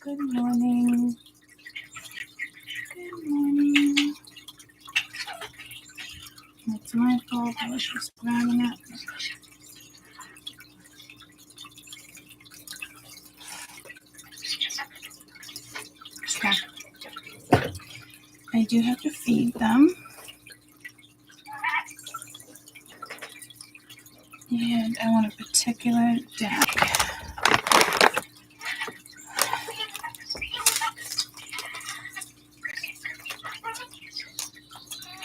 Good morning. Good morning. It's my fault. I was just grabbing it. Okay. I do have to feed them. And I want a particular deck.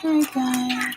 Hi guys.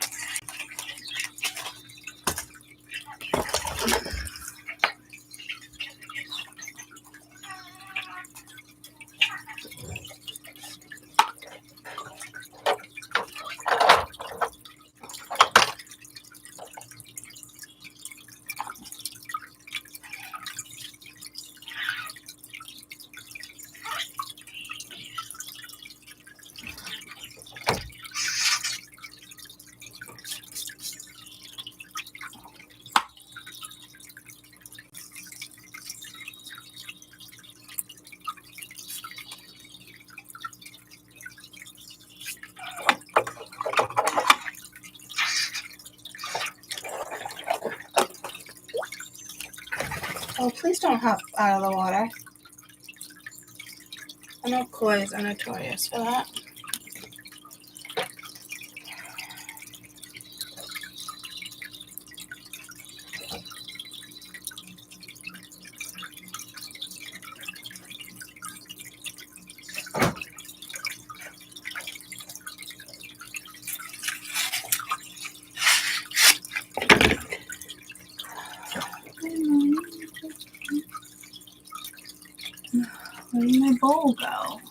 Oh, please don't hop out of the water. I know koi's are notorious for that. Where did my bowl go?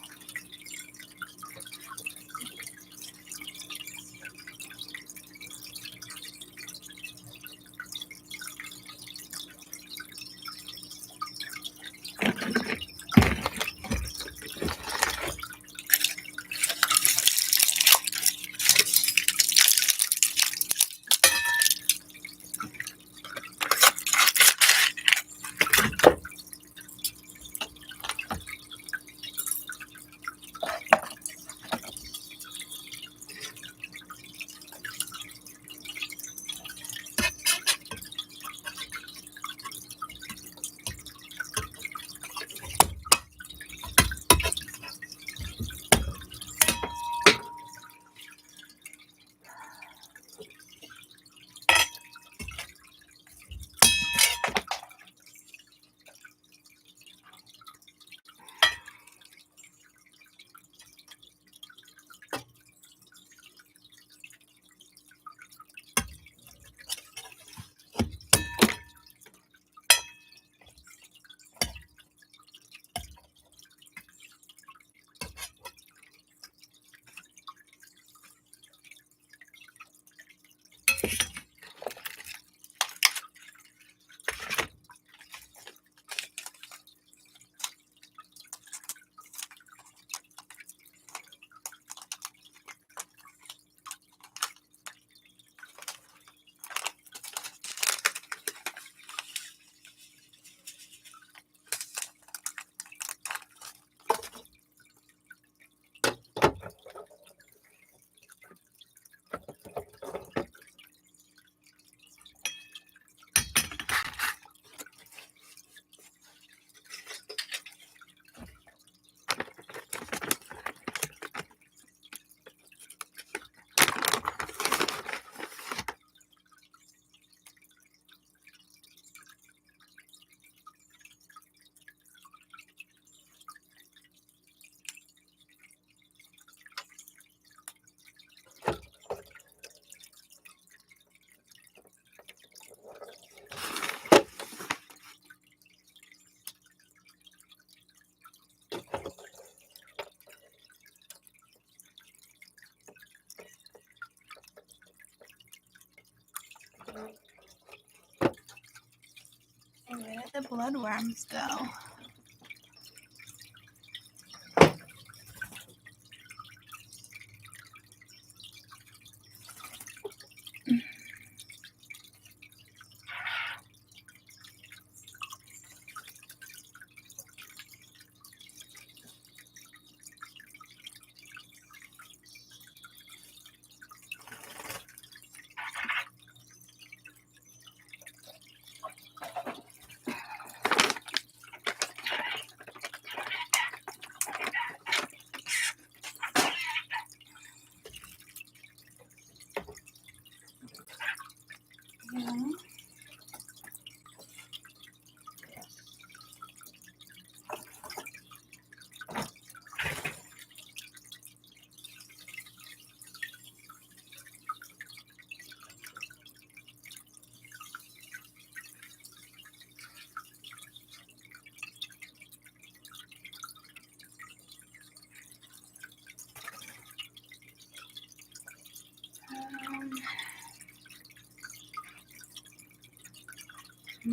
Where did the bloodworms go?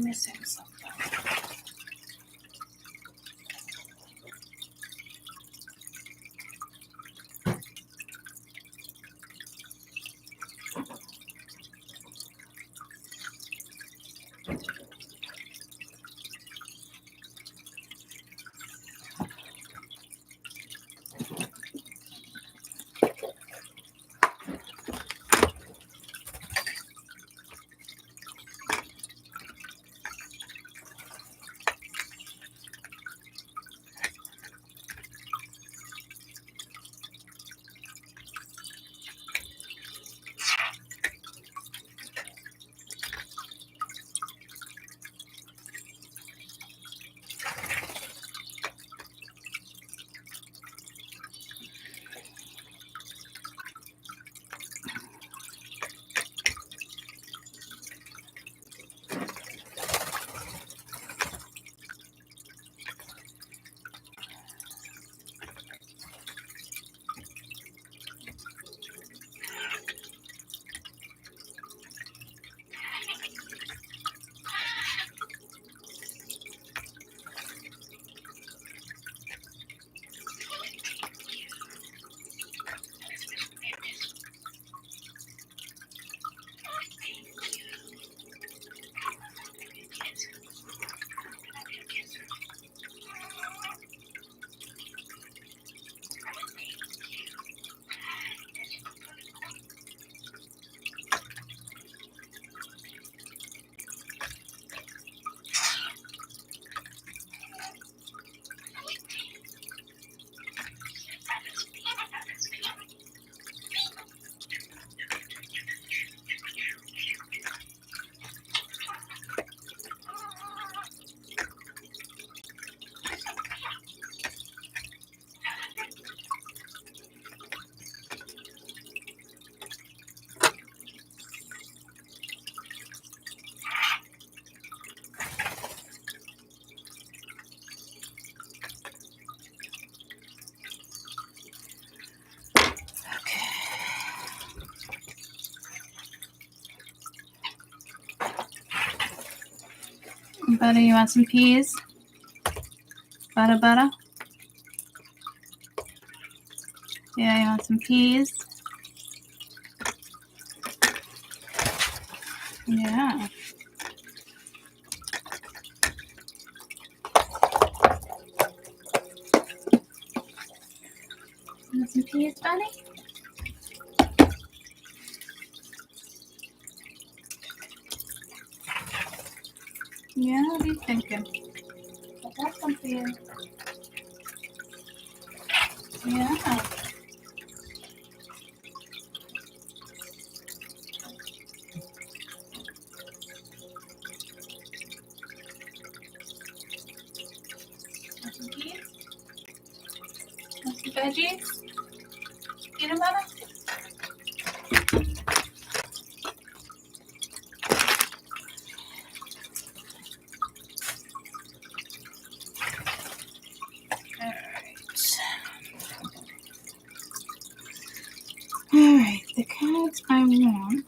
missing something. Butter, you want some peas? Butter? Yeah, you want some peas? Yeah. You want some peas, buddy? Yeah, what are you thinking? I got some for you. Yeah. Want some peas? Want some veggies? Peanut butter? Alright, the cards I want.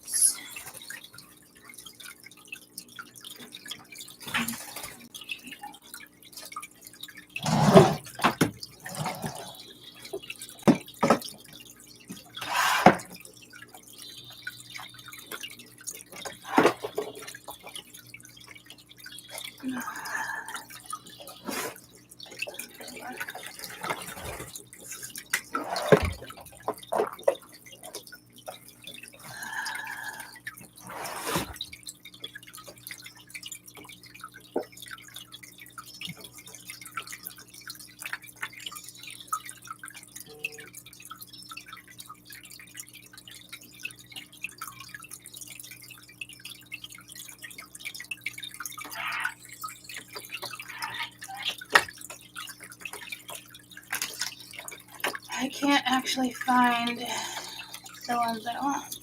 I can't actually find the ones I want.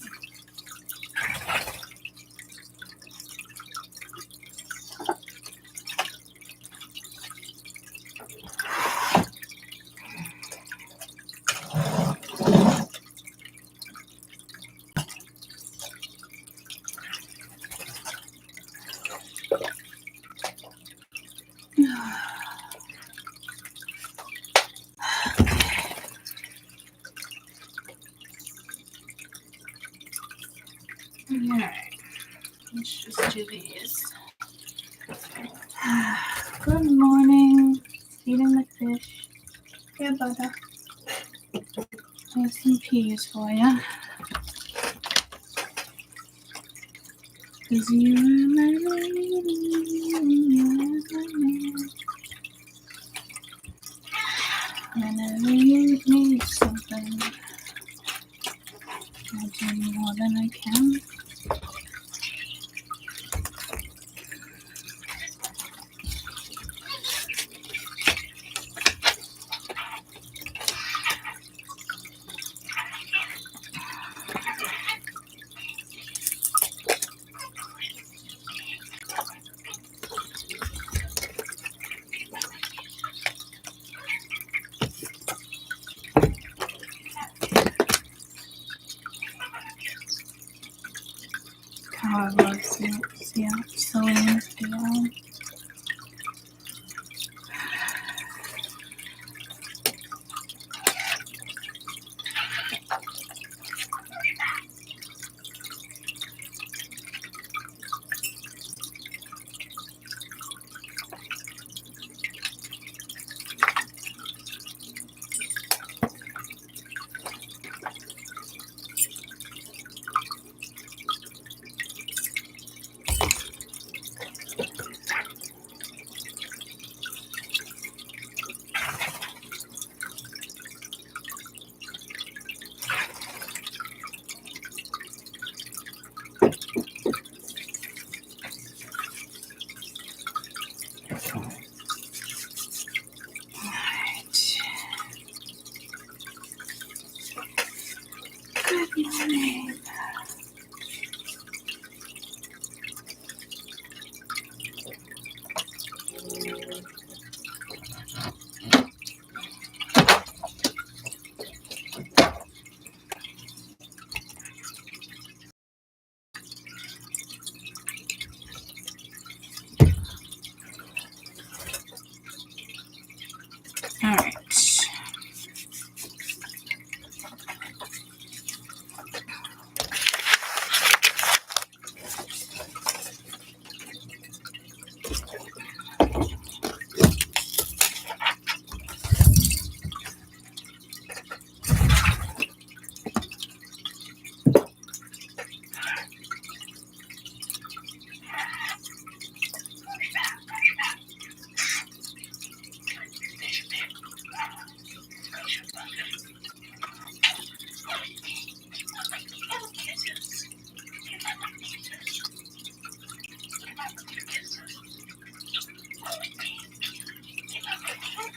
Alright, let's just do these. Good morning. Feeding the fish. Here, butter. Here's some peas for you. 'Cause you are my lady, you are my man. Whenever you need something, I'll do more than I can. How I love Celine's deal. Good morning. All right.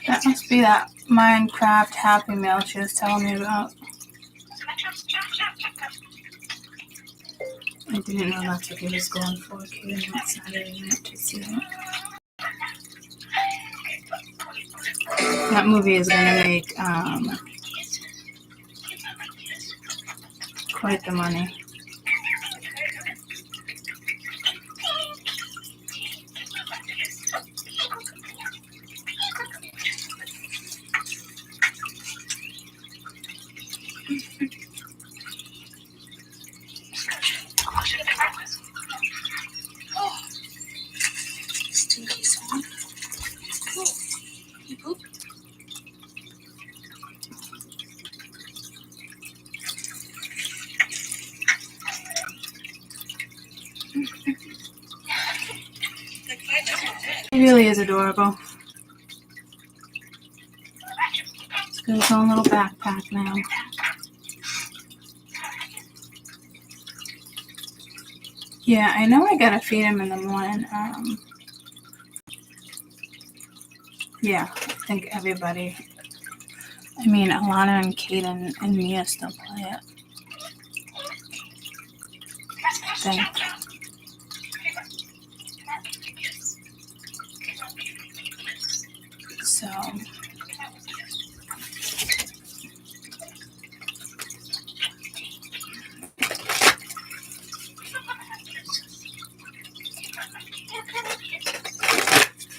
That must be that Minecraft Happy Meal she was telling me about. I didn't know that's what he was going for. He didn't want Saturday night to see it. That movie is gonna make quite the money. Stinky swan. Cool. You poop? He really is adorable. He's got his own little backpack now. Yeah, I know I gotta feed him in the morning. Yeah, I think everybody. I mean, Alana and Kaden and Mia still play it. I think. So.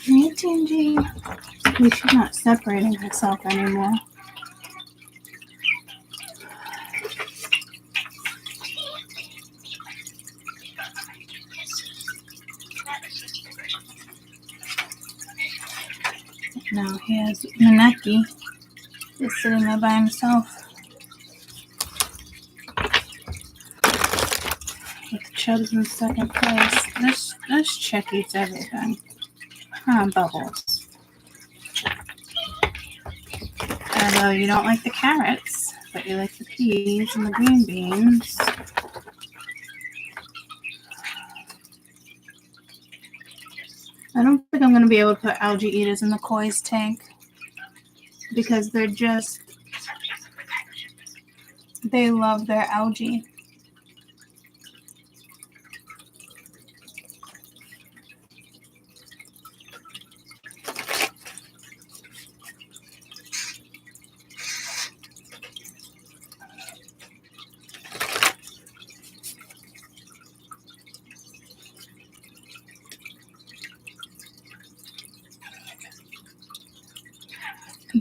Hey, Team Angie. At least she's not separating herself anymore. Now here's Maneki, just sitting there by himself. With Chubbs in second place. This chick eats everything. Bubbles. Although you don't like the carrots, but you like the peas and the green beans. I don't think I'm going to be able to put algae eaters in the koi's tank because they love their algae.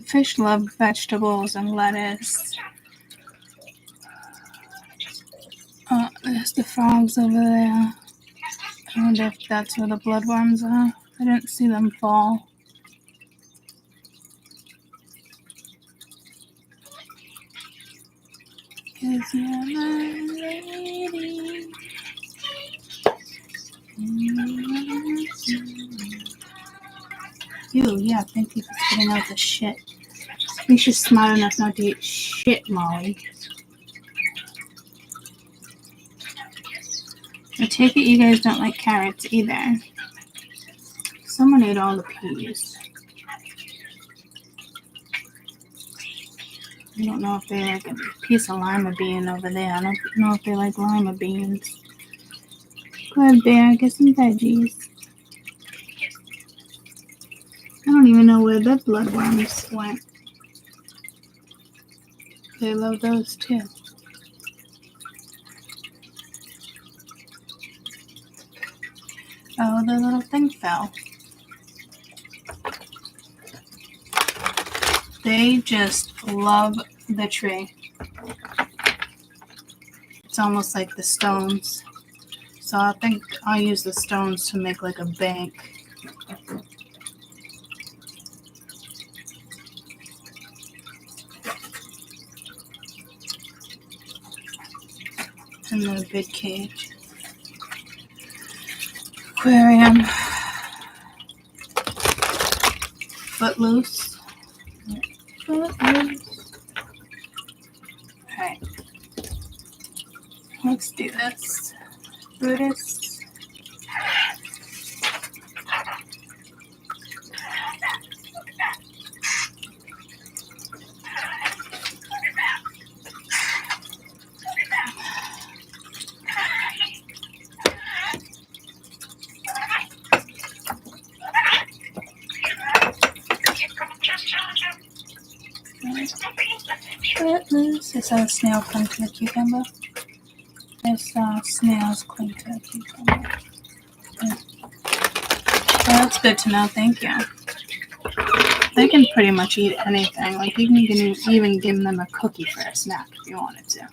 Fish love vegetables and lettuce. Oh, there's the frogs over there. I wonder if that's where the bloodworms are. I didn't see them fall. Is you're my lady. Ew, yeah, thank you for spitting out the shit. At least you're smart enough not to eat shit, Molly. I take it you guys don't like carrots either. Someone ate all the peas. I don't know if they like a piece of lima bean over there. I don't know if they like lima beans. Go ahead, Bear, get some veggies. I don't even know where the bloodworms went. They love those too. Oh, the little thing fell. They just love the tree. It's almost like the stones. So I think I'll use the stones to make like a bank. In the big cage. Aquarium. Footloose. Footloose. Alright. Let's do this. Brutus. I saw a snail cling to the cucumber. I saw snails cling to the cucumber. Yeah. Well, that's good to know. Thank you. They can pretty much eat anything. Like, you can even give them a cookie for a snack if you wanted to,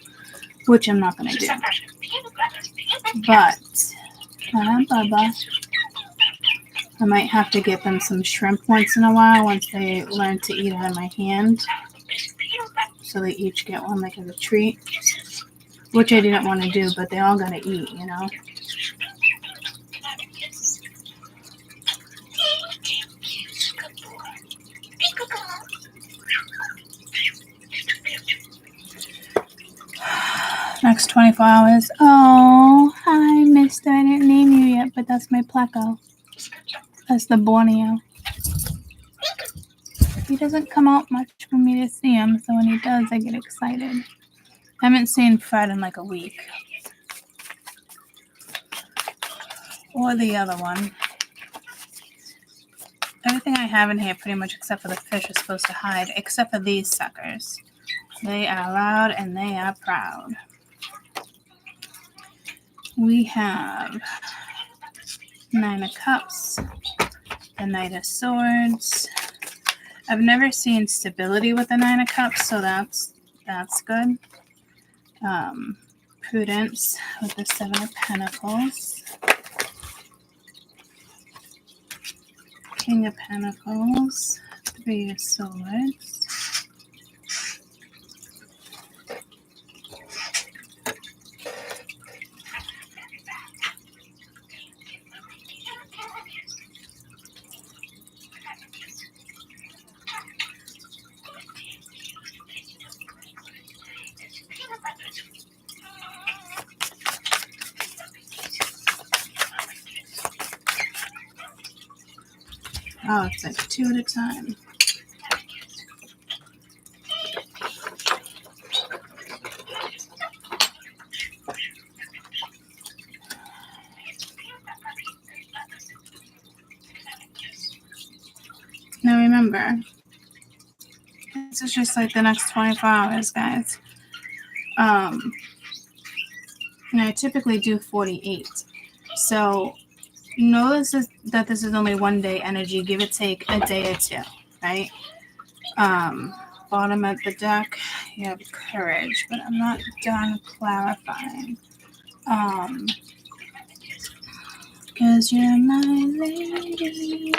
which I'm not going to do. But, Bubba, I might have to get them some shrimp once in a while once they learn to eat out of my hand. So they each get one like as a treat, which I didn't want to do, but they all got to eat, you know. Next 24 hours. Oh, hi, mister. I didn't name you yet, but that's my Pleco. That's the Borneo. He doesn't come out much for me to see him, so when he does, I get excited. I haven't seen Fred in like a week. Or the other one. Everything I have in here, pretty much except for the fish, is supposed to hide, except for these suckers. They are loud and they are proud. We have 9 of Cups, the Knight of Swords. I've never seen stability with the Nine of Cups, so that's good. Prudence with the Seven of Pentacles. King of Pentacles. Three of Swords. Oh, it's like two at a time. Now remember, this is just like the next 24 hours, guys. And I typically do 48. So know that this is only 1 day energy, give or take a day or two, right? Bottom of the deck, you have courage, but I'm not done clarifying. Because you're my lady.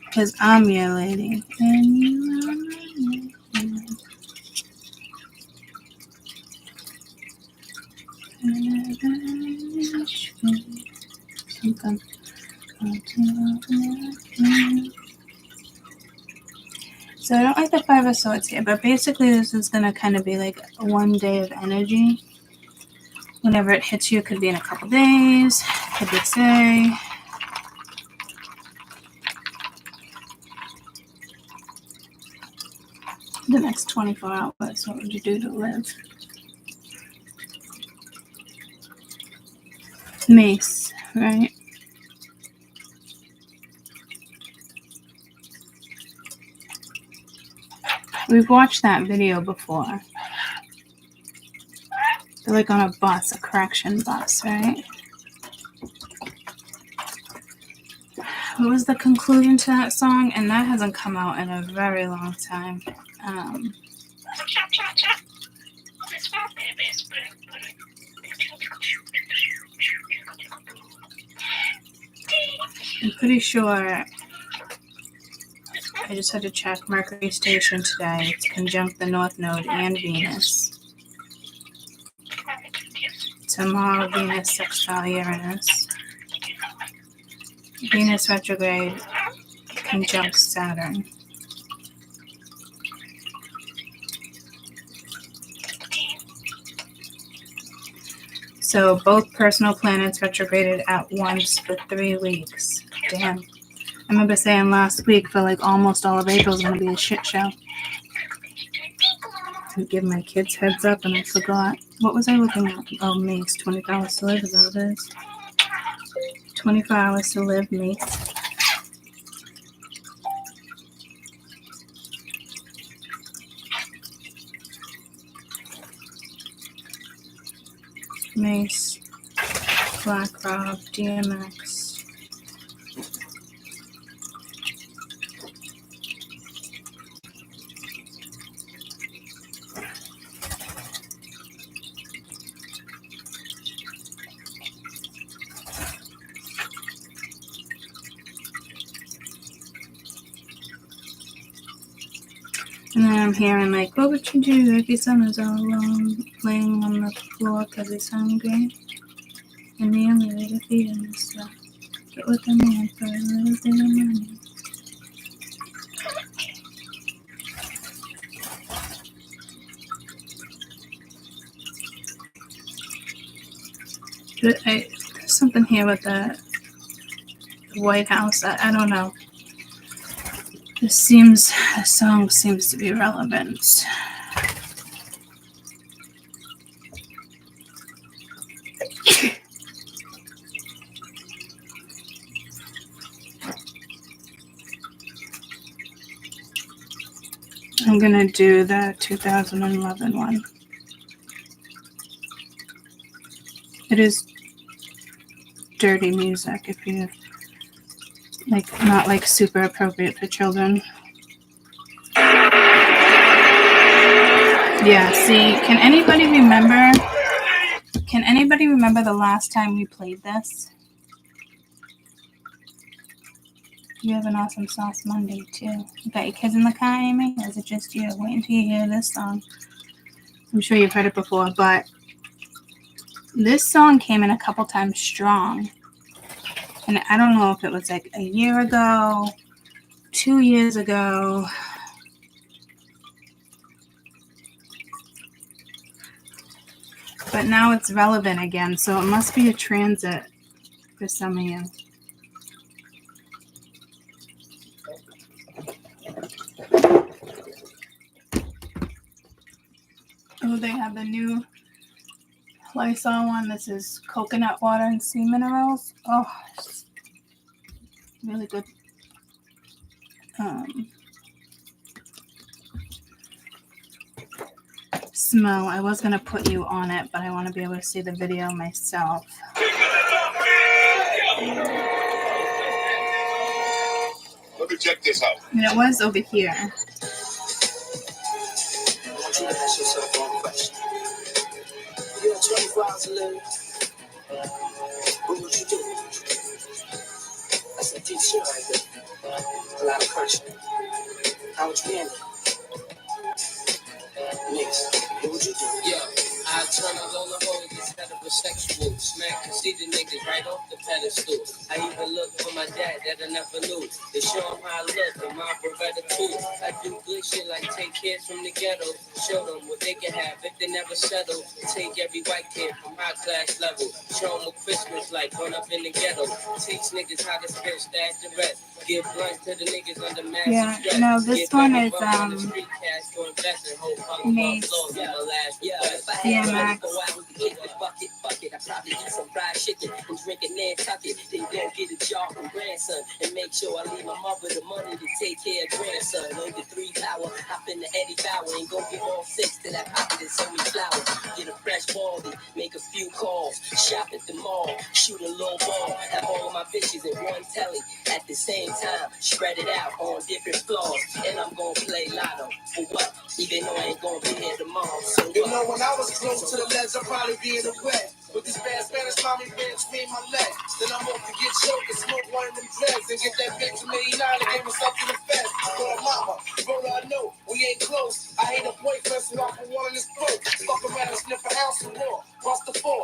Because I'm your lady, and you are my lady. Something. So I don't like the Five of Swords here, but basically this is going to kind of be like 1 day of energy. Whenever it hits you, it could be in a couple days, could be today. The next 24 hours, what would you do to live? Mace, right? We've watched that video before. They're like on a bus, a correction bus, right? What was the conclusion to that song? And that hasn't come out in a very long time. I'm pretty sure I just had to check Mercury station today. It's conjunct the North Node and Venus. Tomorrow, Venus sextile Uranus. Venus retrograde conjunct Saturn. So both personal planets retrograded at once for 3 weeks. Damn. I remember saying last week for like almost all of April is going to be a shit show. I give my kids heads up and I forgot. What was I looking at? Oh, Mace. 24 hours to live, is that what it is? 24 hours to live, Mace. Mace. Black Rob. DMX. And then I'm hearing like, what would you do if your son is all alone, laying on the floor because he's hungry? And the only way to feed him is to get with a man for a little bit of money. But there's something here with the White House. I don't know. This song seems to be relevant. I'm going to do the 2011 one. It is dirty music if you like not like super appropriate for children. Yeah, see, can anybody remember the last time we played this? You have an awesome sauce Monday too. You got your kids in the car, Amy? Or is it just you? Wait until you hear this song. I'm sure you've heard it before, but this song came in a couple times strong. And I don't know if it was like a year ago, 2 years ago. But now it's relevant again, so it must be a transit for some of you. Oh, they have the new Lysol one. This is coconut water and sea minerals. Oh, it's really good. Smell. I was going to put you on it, but I want to be able to see the video myself. Let me check this out. And it was over here. I want you to ask yourself one question. You have 24 hours to live. What would you do? That's a deep shit right there. A lot of pressure. How would you handle it? Next, what would you do? Yeah, I turn a roll of hoes instead of a sexual. Smack conceited niggas right off the pedestal. I even look for my dad that I never knew. To show him how I look and my Beretta too. I do good shit like take kids from the ghetto. Show them what they can have if they never settle. Take every white kid from high class level. Show them what Christmas like growing up in the ghetto. Teach niggas how to spend stash the rest. Give blunt to the niggas under massive stress. No, this one is made DMX. I probably eat some fried chicken and drink a Nantucket. Then go get a jar from grandson and make sure I leave my mother the money to take care of grandson. On the 3 power, hop in the Eddie Bauer and go give all 6 to that pocket and send me flowers. Get a fresh baldy, make a few calls, shop at the mall, shoot a little ball, have all my bitches in one telly at the same time, spread it out on different floors, and I'm gonna play lotto for what? Even though I ain't gonna be here tomorrow. So you know, when I was close to the ledge, I'd probably be in the wet. With this bad Spanish mommy ran between my legs. Then I'm off to get choked and smoke one of them dreads and get that bitch $1 million and give myself to the feds. For a mama, brother, I know we ain't close. I hate a boyfriend, so I put one in his throat. Fuck around and sniff an ounce of more. Bust the floor,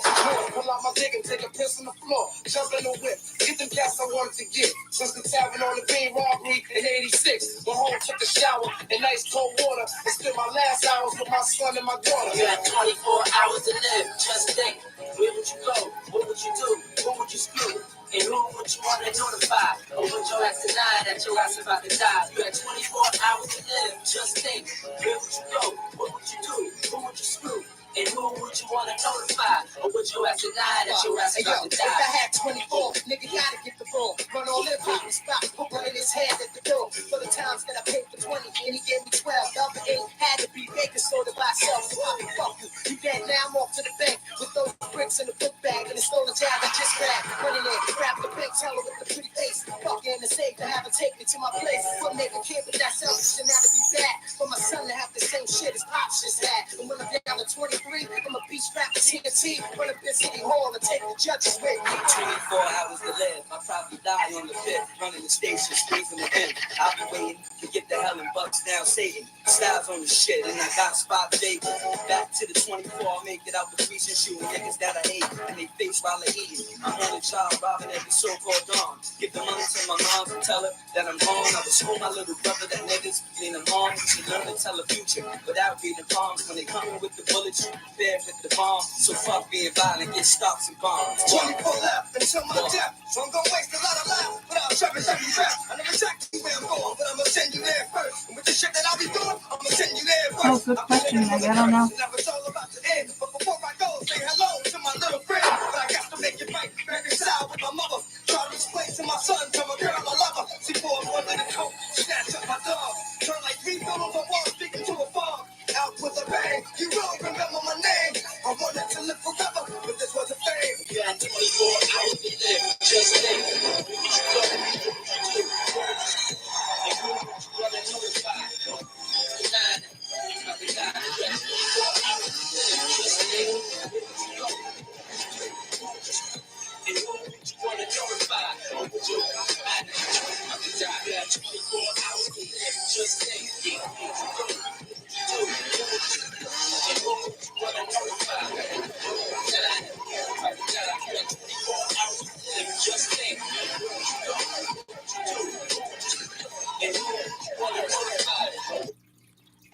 pull out my dick and take a piss on the floor. Jump in the whip, get them cats I wanted to get. Since the tavern on the bean robbery in '86, my home took a shower in nice cold water and spent my last hours with my son and my daughter. You had 24 hours to live, just think. Where would you go? What would you do? Who would you screw? And who would you want to notify? Or would your ass deny that your ass about to die? You had 24 hours to live, just think. Where would you go? What would you do? Who would you screw? And who would you want to notify? Or would your ass deny that your ass about to die? If I had 24, nigga gotta get the ball. Run all in, pop and spot, put one in his head at the door. For the times that I paid for 20 and he gave me 12. The other 8 had to be baking soda by itself. So I can fuck you. You dead now, I'm off to the bank with those bricks in the book bag and the stolen job I just grabbed. Running in, grab the bank teller with the pretty face. Fucking the safe to have her take me to my place. Some nigga can't, but that's selfish and now to be bad. For my son to have the same shit as Pops just had. And when I'm down to 23, I'm a beach rap to TNT. Run up in City Hall and take the judges with me. 24 hours to live. I probably die on the 5th. Running the station, squeezing the in. I'll be waiting to get the hell and bucks down Satan. Styles on the shit and I got spot bacon. Back to the 24, I'll make it out the streets and shooting niggas that I hate. And they face while they eating. I'm on a child robbing every so-called dawn. Give the money to my mom and tell her that I'm gone. I was told my little brother that niggas lean them on. She learn to tell the future without reading palms. When they coming with the bullets, you prepare with the bomb. So fuck being violent, get stops and bombs. 24 left until my death. So I'm gonna waste a lot of life without trapping every trap. I never tracked you where I'm going, but I'm gonna send you there first. And with the shit that I'll be doing, I'm gonna send you there first. Oh, good question, Meg. I don't know. Now it's all about to end. But before I go, say hello to my little friend. But I got to make it right, reconcile with my mother. Try to explain to my son, tell my girl I love her. She poured one in the coat, snatch up my dog. Turn like refill on the wall, speaking to a fog. Out with a bang, you will remember my name. I wanted to live forever, but this was a fame. You had 24 hours to live, just think. Where would you go?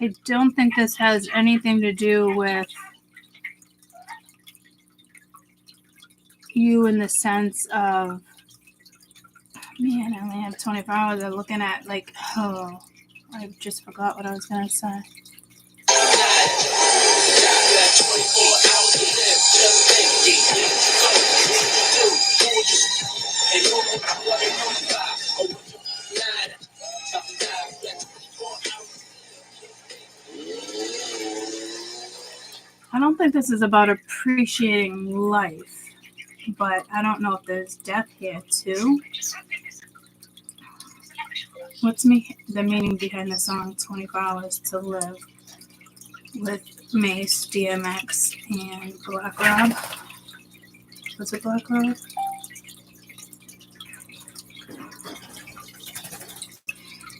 I don't think this has anything to do with you in the sense of, man, I only have 24 hours. I'm looking at like, oh, I just forgot what I was going to say. I don't think this is about appreciating life, but I don't know if there's death here too. What's the meaning behind the song 24 Hours to Live with Mace, DMX, and Black Rob? Was it Black Rob?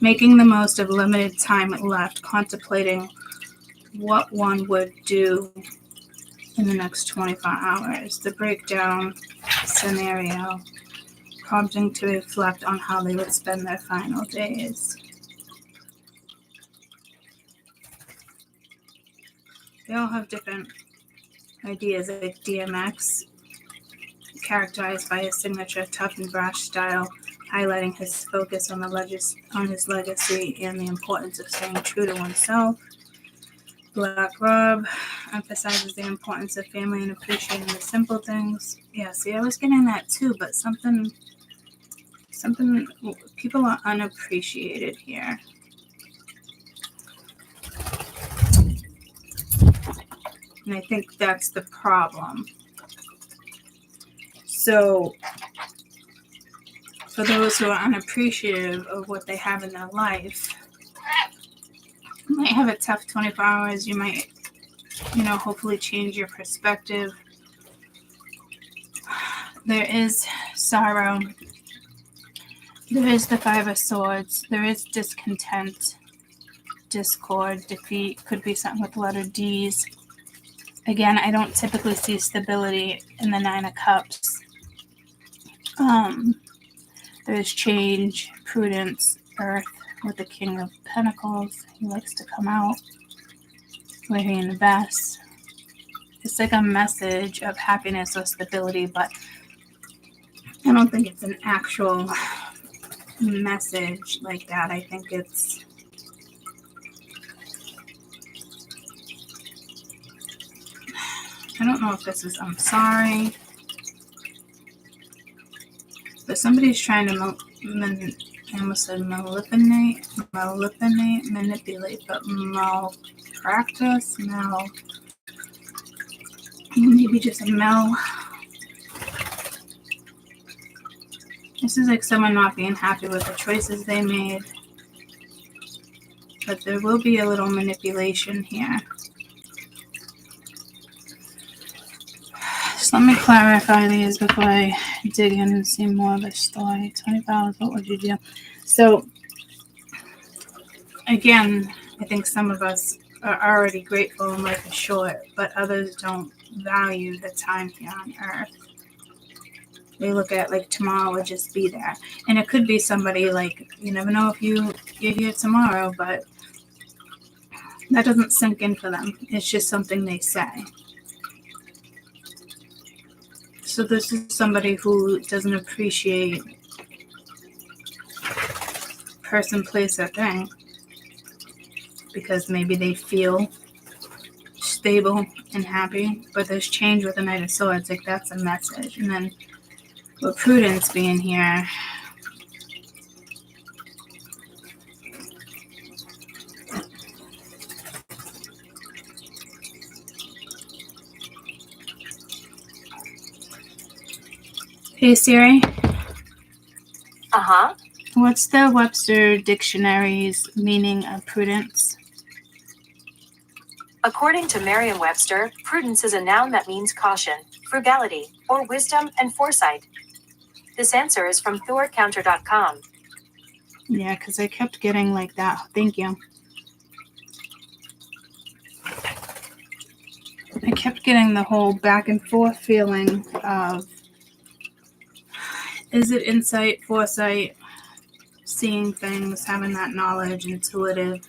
Making the most of limited time left, contemplating what one would do in the next 24 hours. The breakdown scenario, prompting to reflect on how they would spend their final days. They all have different ideas. Like DMX, characterized by his signature tough and brash style, highlighting his focus on his legacy and the importance of staying true to oneself. Black Rob emphasizes the importance of family and appreciating the simple things. Yeah, see, I was getting that too, but something, people are unappreciated here. And I think that's the problem. So, for those who are unappreciative of what they have in their life, you might have a tough 24 hours. You might, hopefully change your perspective. There is sorrow. There is the Five of Swords. There is discontent, discord, defeat. Could be something with the letter D's. Again, I don't typically see stability in the Nine of Cups. There's change, prudence, earth with the King of Pentacles. He likes to come out wearing the best. It's like a message of happiness or stability, but I don't think it's an actual message like that. I think it's I don't know if this is I'm sorry, but somebody's trying to I almost said manipulate, but malpractice, maybe just a This is like someone not being happy with the choices they made, but there will be a little manipulation here. Just let me clarify these before I dig in and see more of the story. 25 hours, what would you do? So, again, I think some of us are already grateful and life is short, but others don't value the time here on Earth. They look at like tomorrow would just be there. And it could be somebody like, you never know if you're here tomorrow, but that doesn't sink in for them. It's just something they say. So this is somebody who doesn't appreciate person, place, or thing because maybe they feel stable and happy, but there's change with the Knight of Swords. Like that's a message. And then with prudence being here, hey Siri. Uh-huh. What's the Webster Dictionary's meaning of prudence? According to Merriam-Webster, prudence is a noun that means caution, frugality, or wisdom and foresight. This answer is from ThorCounter.com. Yeah, because I kept getting like that. Thank you. I kept getting the whole back and forth feeling of, is it insight, foresight, seeing things, having that knowledge, intuitive,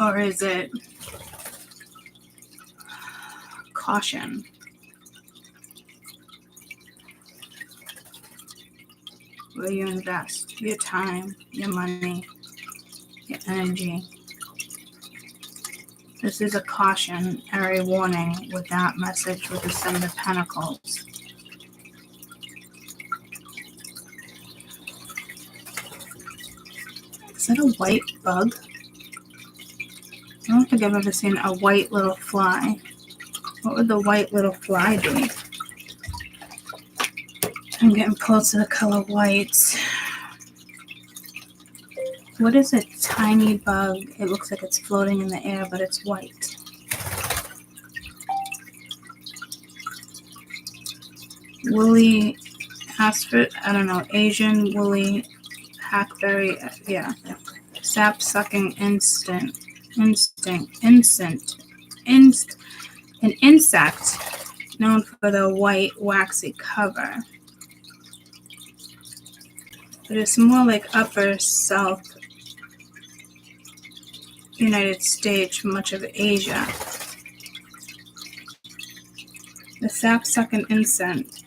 or is it caution? Where you invest your time, your money, your energy. This is a cautionary warning with that message with the Seven of Pentacles. Is that a white bug? I don't think I've ever seen a white little fly. What would the white little fly be? I'm getting close to the color white. What is a tiny bug? It looks like it's floating in the air, but it's white. Woolly aspid, I don't know, Asian woolly hackberry, yeah. Sap-sucking an insect known for the white waxy cover. But it's more like upper South United States, much of Asia. The sap-sucking insect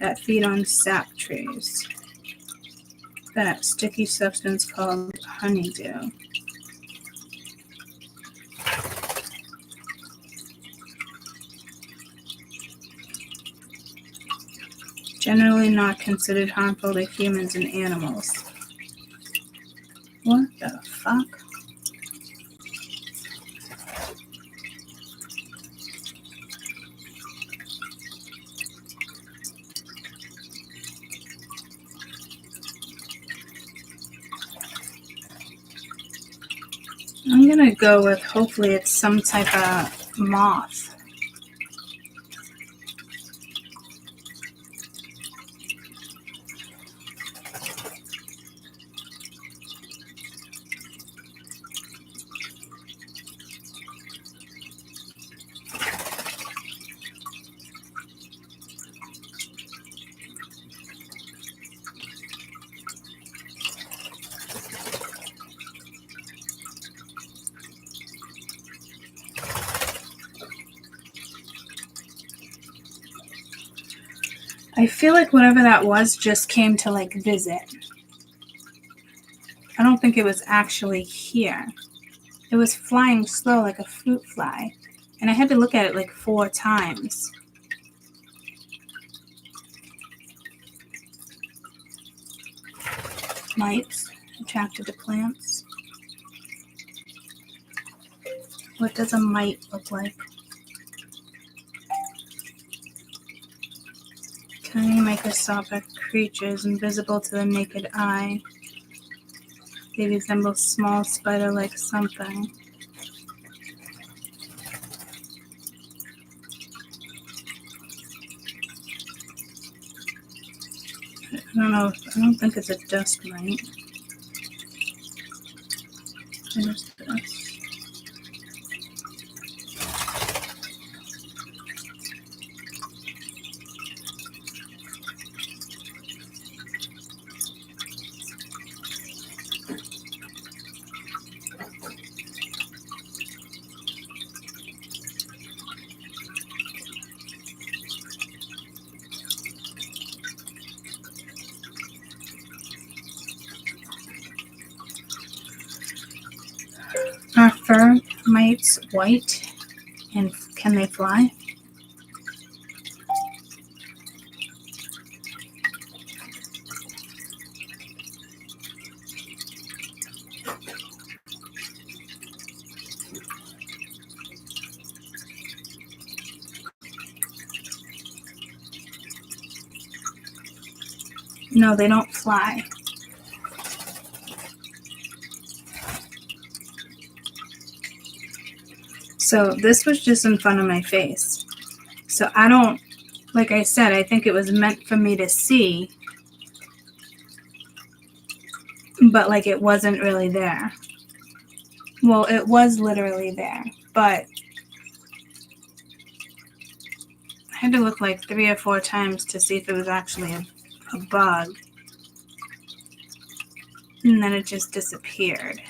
that feed on sap trees. That sticky substance called honeydew. Generally not considered harmful to humans and animals. What the fuck? I'm gonna go with hopefully it's some type of moth. I feel like whatever that was just came to like visit. I don't think it was actually here. It was flying slow like a fruit fly. And I had to look at it like 4 times. Mites attracted to plants. What does a mite look like? Tiny microscopic creatures invisible to the naked eye. They resemble small spider-like something. I don't know. I don't think it's a dust mite. What is this? Are fur mites white, and can they fly? No, they don't fly. So this was just in front of my face. So I don't, like I said, I think it was meant for me to see but like it wasn't really there. Well, it was literally there, but I had to look like 3 or 4 times to see if it was actually a bug. And then it just disappeared.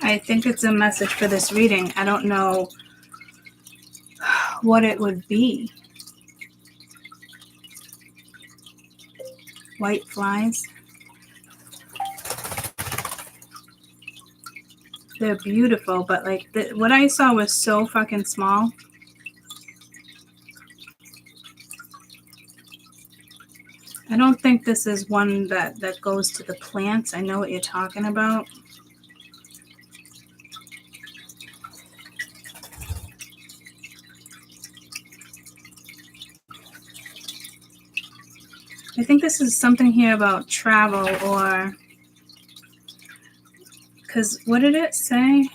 I think it's a message for this reading. I don't know what it would be. White flies. They're beautiful, but like what I saw was so fucking small. I don't think this is one that goes to the plants. I know what you're talking about. I think this is something here about travel, or because what did it say?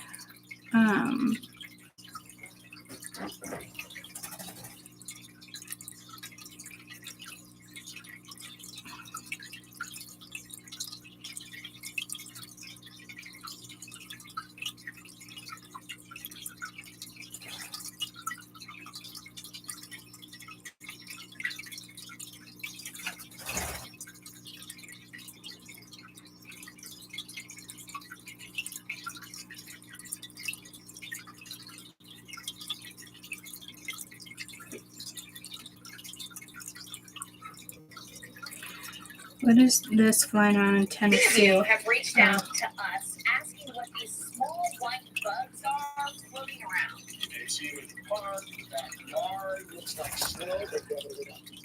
What is this flying around in Tennessee? You have reached out to us asking what these small white bugs are floating around. They see them in the park, backyard, looks like snow.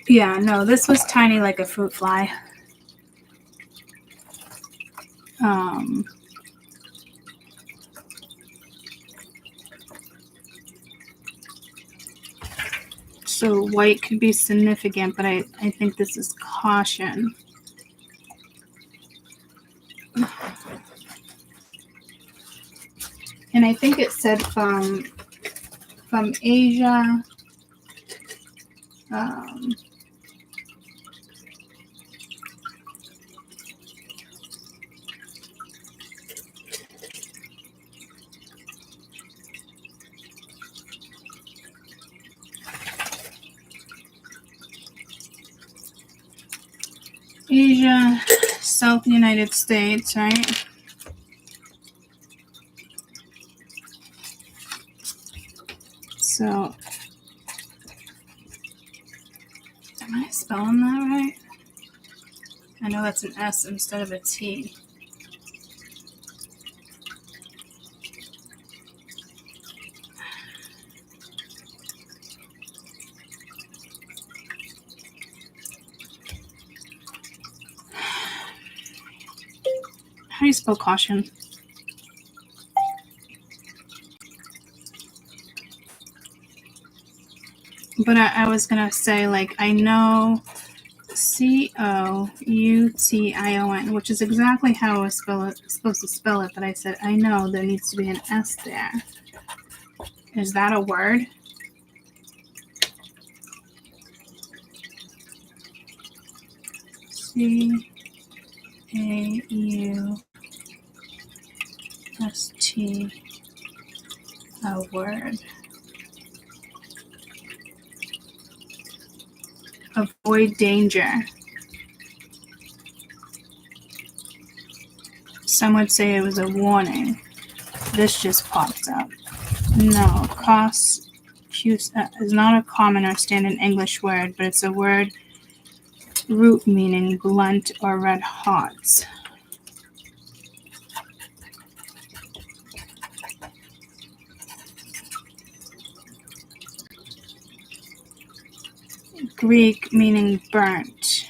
Yeah, no, this was tiny like a fruit fly. So white could be significant, but I think this is caution. And I think it said from Asia. Asia, South United States, right? So, am I spelling that right? I know that's an S instead of a T. How do you spell caution? But I was going to say, like, I know Coution, which is exactly how I was supposed to spell it, but I said, I know there needs to be an S there. Is that a word? Caust, a word. Avoid danger. Some would say it was a warning. This just popped up. No, Caust is not a common or standard English word, but it's a word root meaning blunt or red hot. Greek meaning burnt.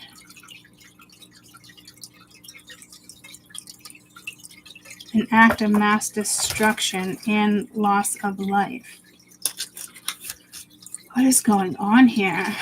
An act of mass destruction and loss of life. What is going on here?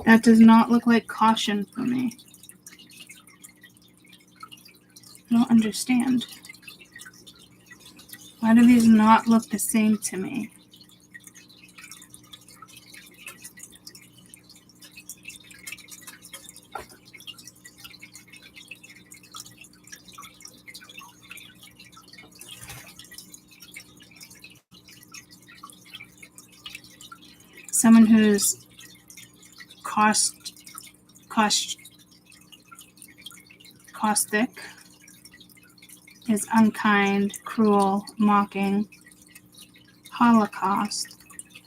That does not look like caution for me. I don't understand. Why do these not look the same to me? Someone who's caustic is unkind, cruel, mocking, holocaust,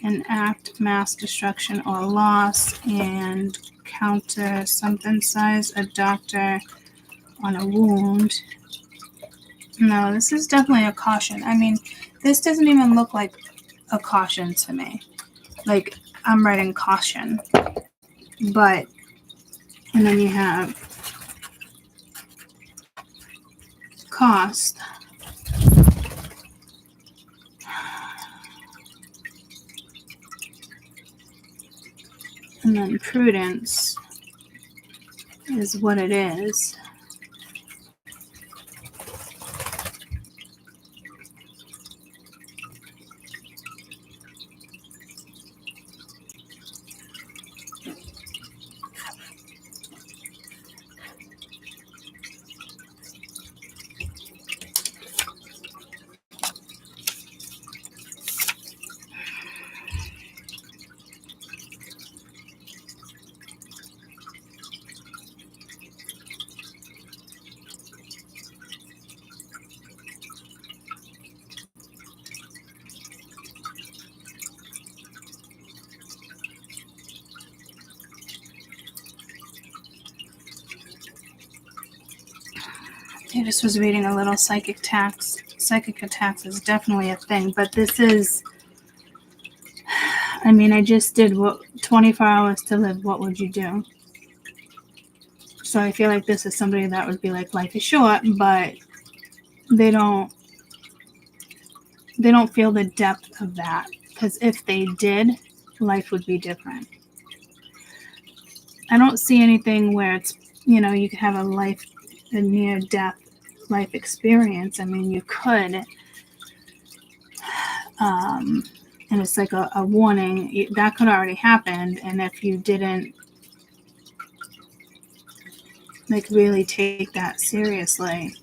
enact mass destruction or loss, and counter something size a doctor on a wound. No, this is definitely a caution. I mean, this doesn't even look like a caution to me. Like, I'm writing caution. But, and then you have cost. And then prudence is what it is. I just was reading a little psychic attacks. Psychic attacks is definitely a thing, but this is, I mean, I just did 24 hours to live. What would you do? So I feel like this is somebody that would be like, life is short, but they don't feel the depth of that. Because if they did, life would be different. I don't see anything where it's, you could have a near-death life experience. I mean, you could. And it's like a warning. That could already happen. And if you didn't, like, really take that seriously,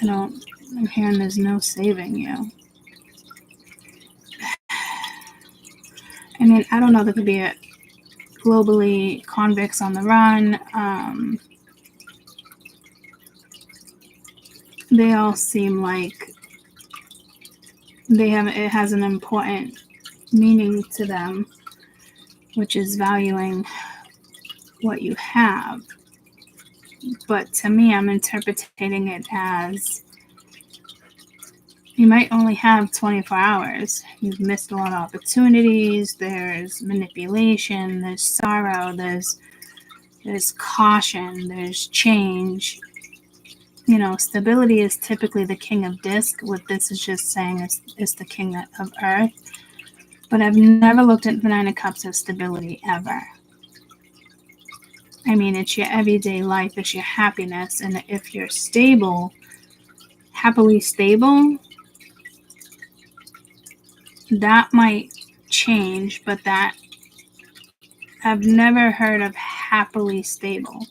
I'm hearing there's no saving you. I mean, I don't know, there could be globally convicts on the run. They all seem like it has an important meaning to them, which is valuing what you have. But to me, I'm interpreting it as you might only have 24 hours. You've missed a lot of opportunities. There's manipulation. There's sorrow. There's caution. There's change. Stability is typically the king of disc. What this is just saying is the king of earth. But I've never looked at the Nine of Cups as stability ever. I mean, it's your everyday life. It's your happiness. And if you're stable, happily stable, that might change, but that I've never heard of happily stable.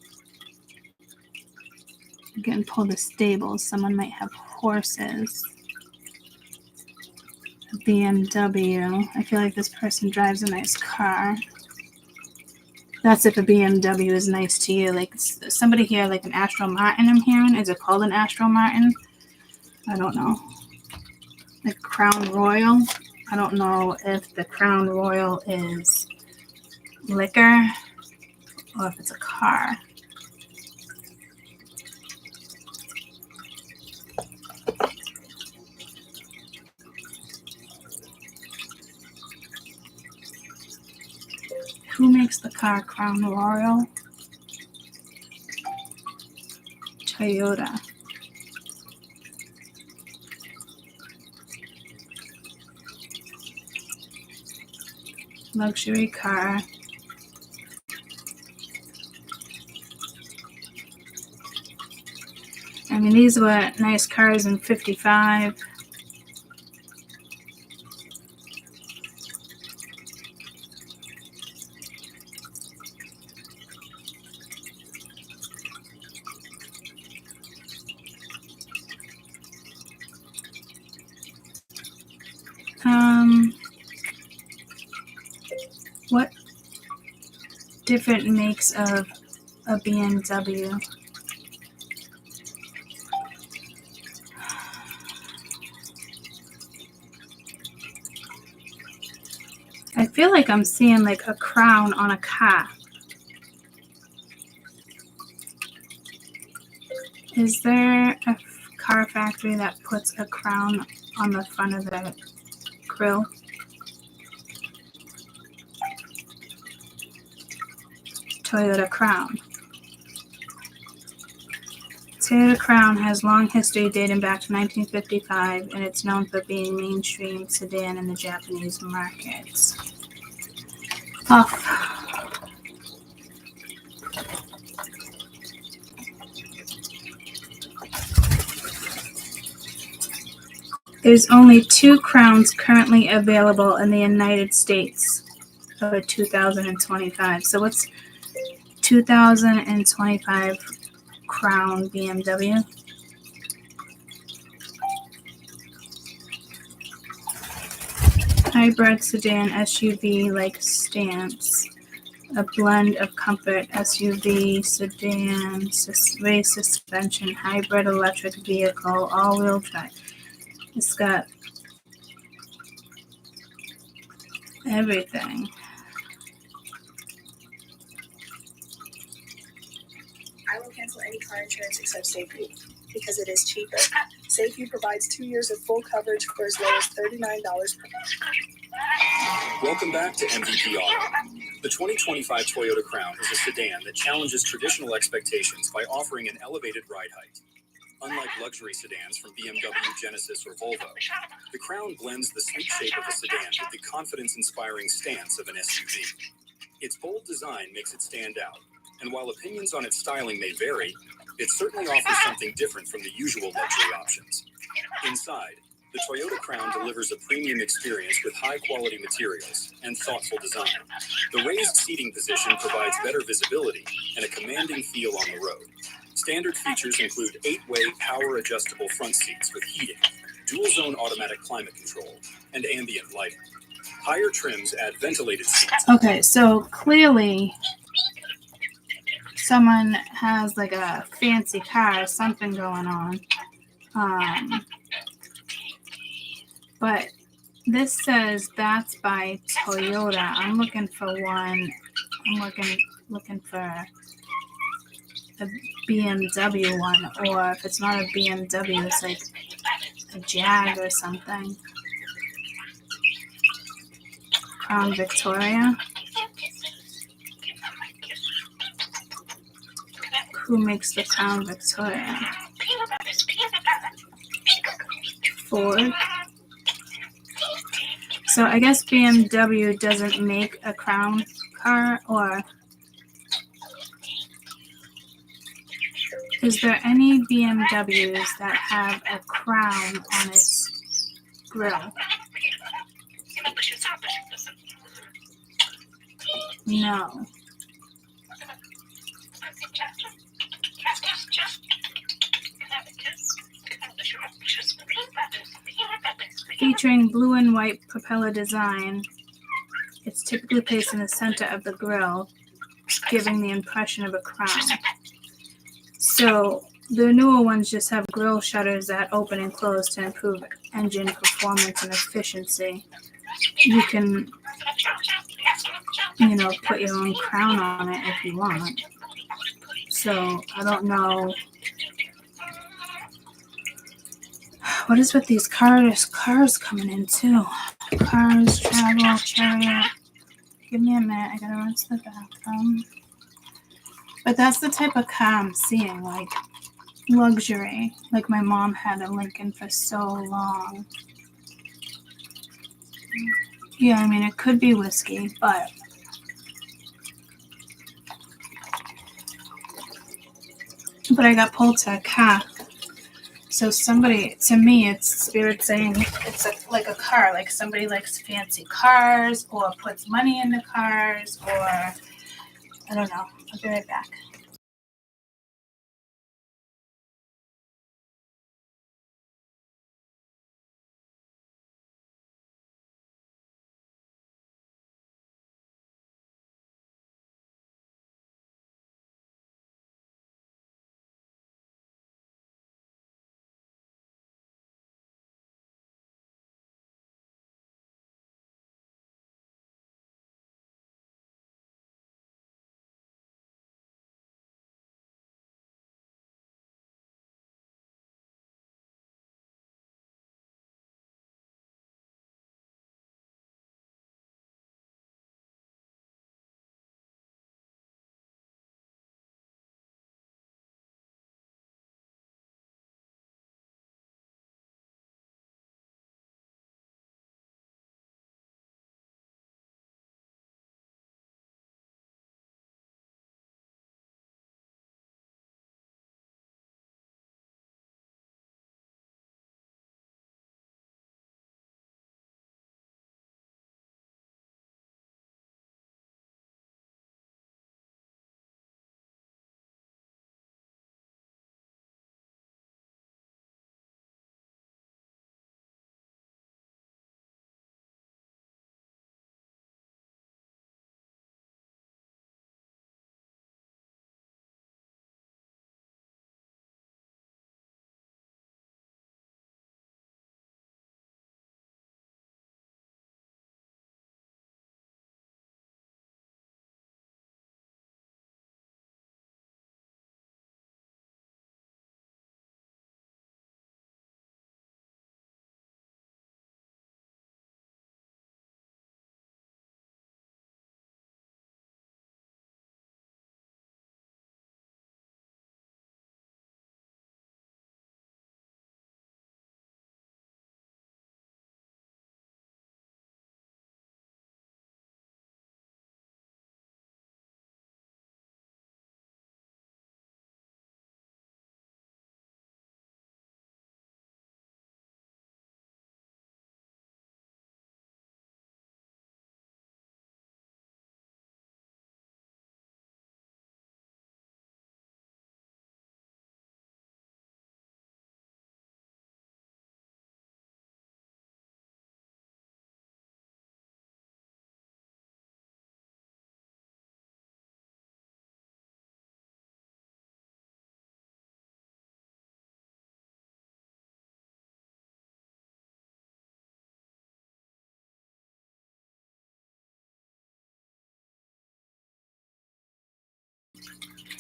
Again, pull the stable. Someone might have horses. A BMW. I feel like this person drives a nice car. That's if a BMW is nice to you. Like somebody here, like an Aston Martin I'm hearing. Is it called an Aston Martin? I don't know. Like Crown Royal. I don't know if the Crown Royal is liquor or if it's a car. Who makes the car Crown Royal? Toyota. luxury car. I mean, these were nice cars in 55. What different makes of a BMW? I feel like I'm seeing like a crown on a car. Is there a car factory that puts a crown on the front of the grill? Toyota Crown. Toyota Crown has long history dating back to 1955, and it's known for being mainstream sedan in the Japanese markets. There's only 2 Crowns currently available in the United States for 2025. So what's 2025 Crown BMW? Hybrid sedan SUV like stance. A blend of comfort SUV, sedan, race suspension, hybrid electric vehicle, all-wheel drive. It's got everything. I will cancel any car insurance except safety because it is cheaper. Safety provides 2 years of full coverage for as low as $39 per month. Welcome back to MVP Auto. The 2025 Toyota Crown is a sedan that challenges traditional expectations by offering an elevated ride height. Unlike luxury sedans from BMW, Genesis, or Volvo, the Crown blends the sleek shape of a sedan with the confidence-inspiring stance of an SUV. Its bold design makes it stand out, and while opinions on its styling may vary, it certainly offers something different from the usual luxury options. Inside, the Toyota Crown delivers a premium experience with high-quality materials and thoughtful design. The raised seating position provides better visibility and a commanding feel on the road. Standard features include 8-way power-adjustable front seats with heating, dual-zone automatic climate control, and ambient lighting. Higher trims add ventilated seats. Okay, so clearly someone has like a fancy car, something going on. But this says that's by Toyota. I'm looking for one. I'm looking for a BMW one, or if it's not a BMW, it's like a Jag or something. Crown Victoria. Who makes the Crown Victoria? Ford. So I guess BMW doesn't make a Crown car, or is there any BMWs that have a crown on its grille? No. Featuring blue and white propeller design, it's typically placed in the center of the grille, giving the impression of a crown. So the newer ones just have grille shutters that open and close to improve engine performance and efficiency. You can, put your own crown on it if you want. So I don't know. What is with these cars coming in too? Cars, travel, chariot. Give me a minute. I gotta run to the bathroom. But that's the type of car I'm seeing, like luxury. Like my mom had a Lincoln for so long. Yeah, I mean, it could be whiskey, but I got pulled to a car. So somebody, to me, it's spirit saying it's like a car, like somebody likes fancy cars or puts money into cars, or I don't know. I'll be right back.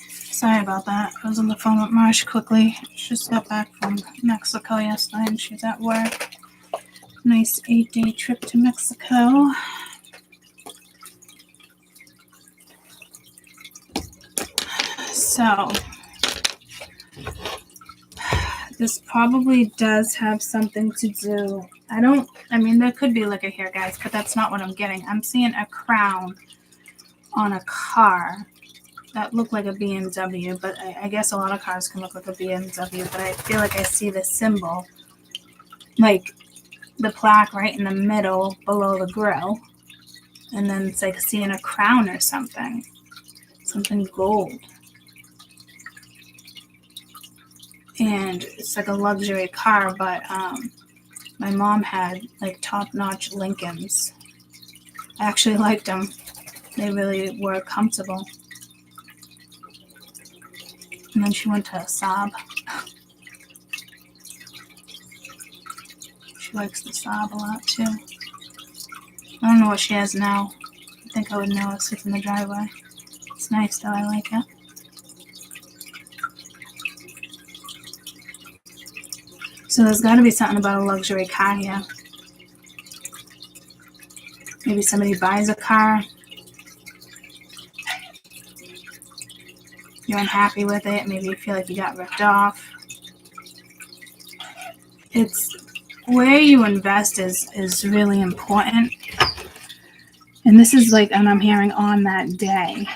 Sorry about that. I was on the phone with Marsh quickly. She just got back from Mexico yesterday and she's at work. Nice 8-day trip to Mexico. So, this probably does have something to do. There could be like a hair, guys, but that's not what I'm getting. I'm seeing a crown on a car that looked like a BMW, but I guess a lot of cars can look like a BMW, but I feel like I see the symbol, like the plaque right in the middle below the grill, and then it's like seeing a crown or something gold. And it's like a luxury car, but my mom had like top-notch Lincolns. I actually liked them. They really were comfortable. And then she went to a Saab. She likes the Saab a lot too. I don't know what she has now. I think I would know. It sits in the driveway. It's nice though. I like it. So there's got to be something about a luxury car here. Maybe somebody buys a car. You're unhappy with it. Maybe you feel like you got ripped off. It's where you invest is really important. And this is like, and I'm hearing on that day,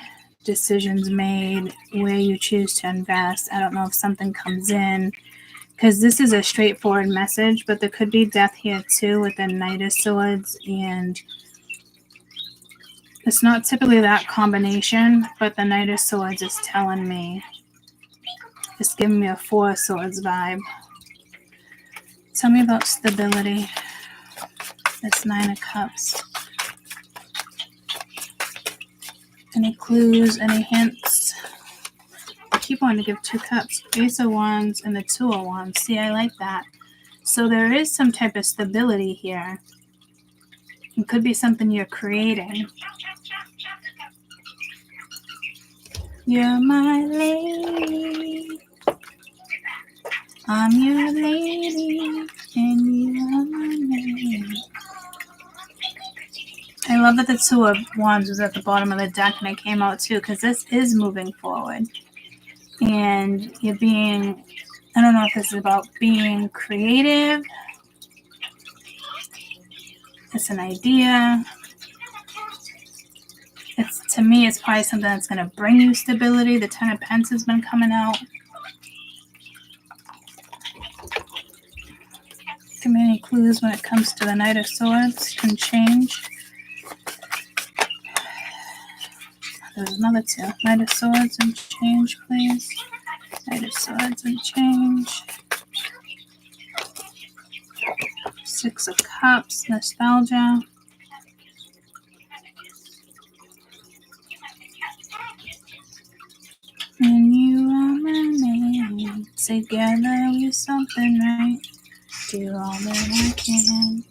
decisions made, where you choose to invest. I don't know if something comes in, because this is a straightforward message, but there could be death here too with the Knight of Swords, and it's not typically that combination, but the Knight of Swords is telling me, it's giving me a Four of Swords vibe. Tell me about stability. This Nine of Cups. Any clues, any hints? I keep wanting to give 2 cups. Ace of Wands and the 2 of Wands. See, I like that. So there is some type of stability here. It could be something you're creating. You're my lady. I'm your lady. And you are my lady. I love that the 2 of Wands was at the bottom of the deck and it came out too, because this is moving forward. And you're being, I don't know if this is about being creative. It's an idea. To me, it's probably something that's going to bring you stability. The 10 of Pentacles has been coming out. Give me any clues when it comes to the Knight of Swords and change. There's another 2. Knight of Swords and change, please. Knight of Swords and change. 6 of Cups, nostalgia. And you are my name. Together we're something right. Do all that I can.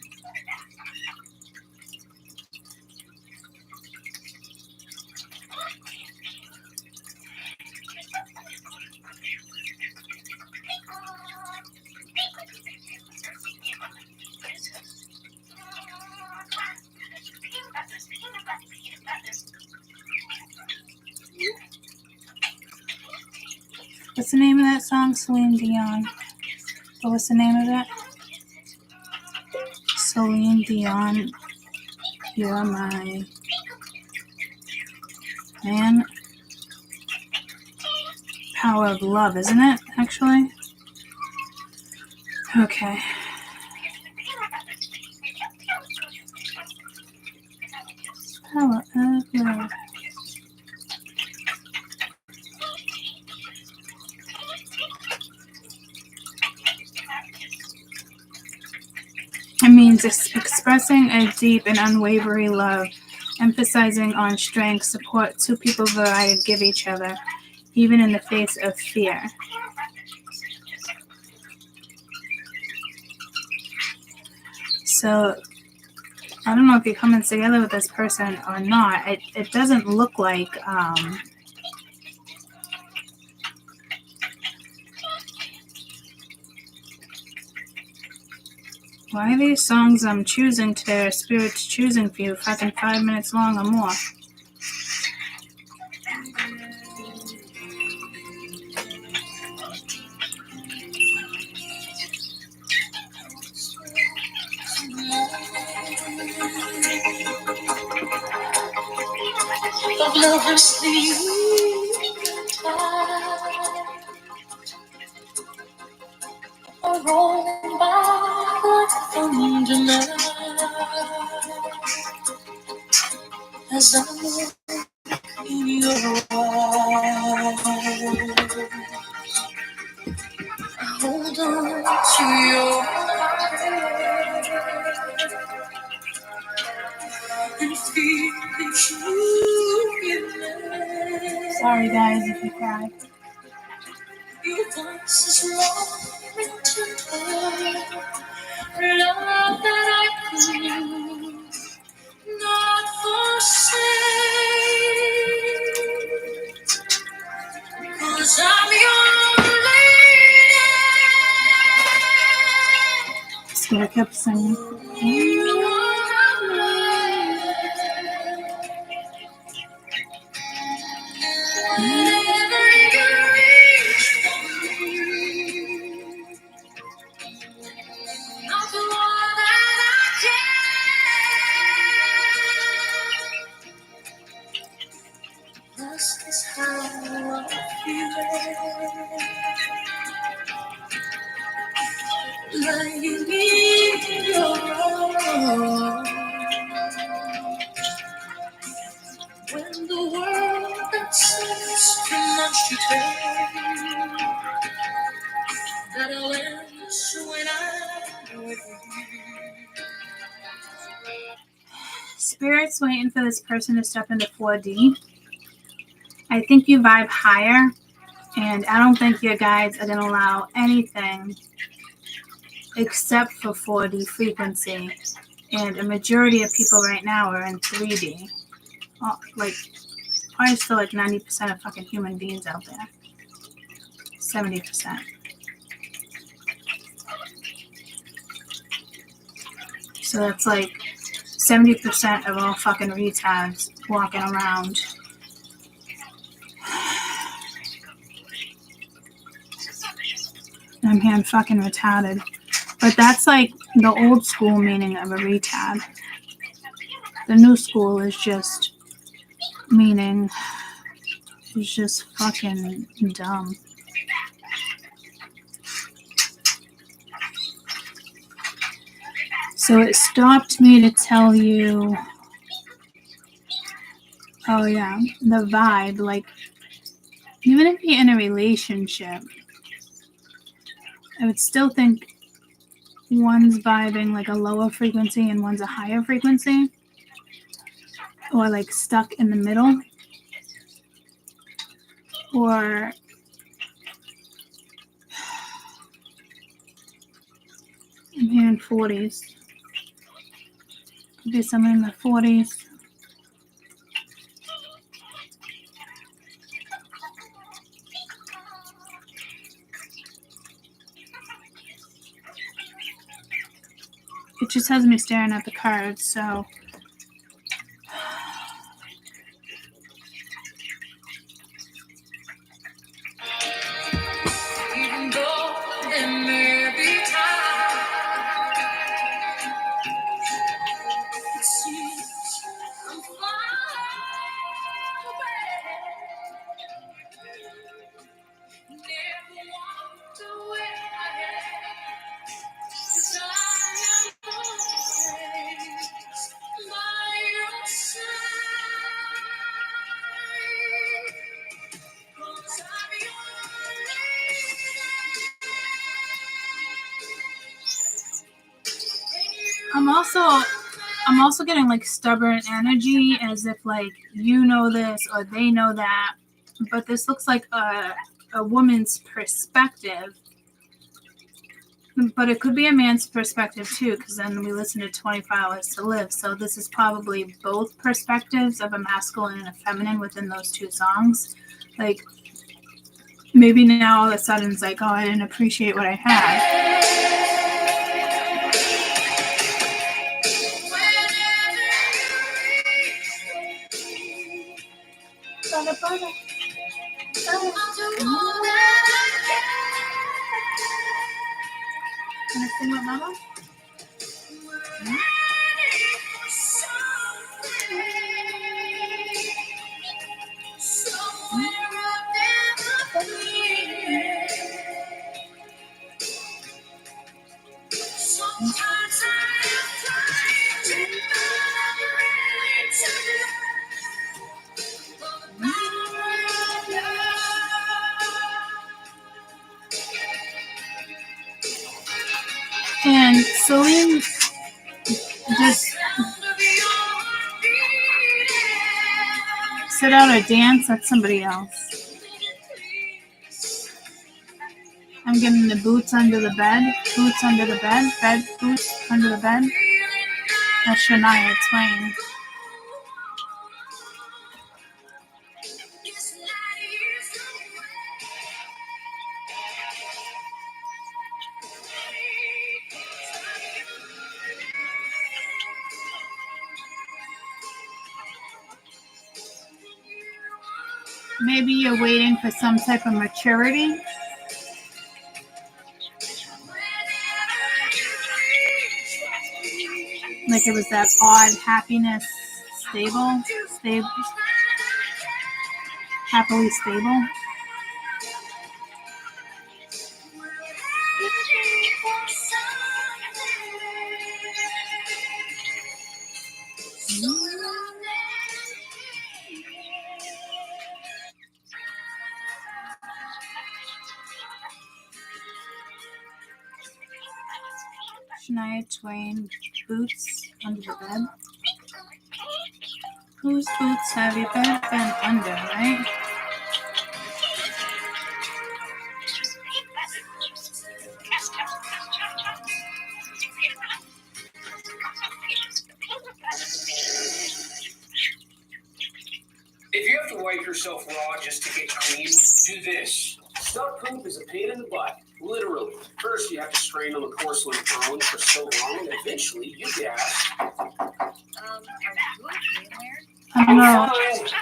What's the name of that song? Celine Dion. But what's the name of it? Celine Dion. You're my man. Power of Love, isn't it? Actually. Okay. Power of Love. It means expressing a deep and unwavering love, emphasizing on strength, support, 2 people variety give each other, even in the face of fear. So, I don't know if you're coming together with this person or not. It doesn't look like why are these songs I'm choosing today, or Spirit's choosing for you, fucking 5 minutes long or more? Of lovers are rolling by like thunder now. As I look in your eyes, I hold on to your hand and feel that you remain. Sorry guys if you cried. Your voice is warm and tender, love that I could not forsake, 'cause I'm your lady. Spirit kept singing. You are my whenever you reach for me, not the one that I can. When the world seems too much to take, that'll end when I'm with you. Spirit's waiting for this person to step into 4D. I think you vibe higher, and I don't think your guides are going to allow anything except for 4D frequency. And a majority of people right now are in 3D. Like, probably still like 90% of fucking human beings out there. 70%. So that's like 70% of all fucking retards walking around. I'm hearing fucking retarded. But that's like the old school meaning of a retard. The new school is just meaning it's just fucking dumb. So it stopped me to tell you, oh yeah, the vibe, like, even if you're in a relationship, I would still think one's vibing like a lower frequency and one's a higher frequency, or like stuck in the middle, or I'm hearing 40s. Could be someone in the 40s. It just has me staring at the cards, so Even though there may be times it seems I'm far away, never walked away, 'cause I am always by your side, 'cause I'm your I'm also getting like stubborn energy, as if like you know this or they know that, but this looks like a woman's perspective, but it could be a man's perspective too, because then we listen to 24 Hours to Live, so this is probably both perspectives of a masculine and a feminine within those two songs. Like, maybe now all of a sudden it's like, oh, I didn't appreciate what I had. Can I sing with Mama? Sometimes I am trying to And Celine just sit out or dance. That's somebody else. I'm getting the boots under the bed. Boots under the bed. Bed boots under the bed. That's Shania Twain. Maybe you're waiting for some type of maturity. Like it was that odd happiness, stable, happily stable. Shania Twain boots under the bed. Whose boots have you been under, right? If you have to wipe yourself raw just to get clean, do this. Stuck poop is a pain in the butt, literally. First, you have to strain on the porcelain throne for so long, and eventually you gasp. Are you okay there? I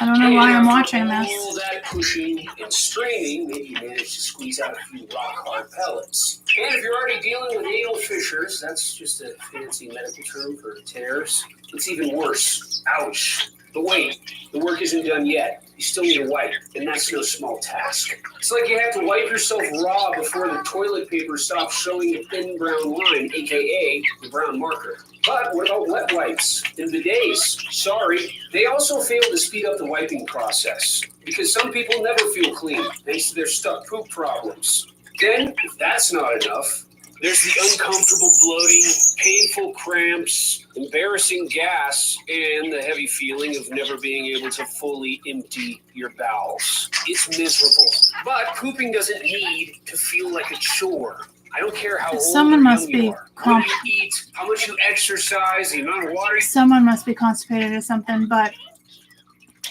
don't know why I'm watching this. All that pushing and straining, maybe you manage to squeeze out a few rock-hard pellets. And if you're already dealing with anal fissures, that's just a fancy medical term for tears. It's even worse. Ouch. But wait, the work isn't done yet. You still need a wipe, and that's no small task. It's like you have to wipe yourself raw before the toilet paper stops showing a thin brown line, aka the brown marker. But what about wet wipes and bidets? Sorry, they also fail to speed up the wiping process because some people never feel clean thanks to their stuck poop problems. Then, if that's not enough, there's the uncomfortable bloating, painful cramps, embarrassing gas, and the heavy feeling of never being able to fully empty your bowels. It's miserable. But pooping doesn't need to feel like a chore. I don't care how old Someone or must young be you are. What you eat, how much you exercise, the amount of water you... Someone must be constipated or something, but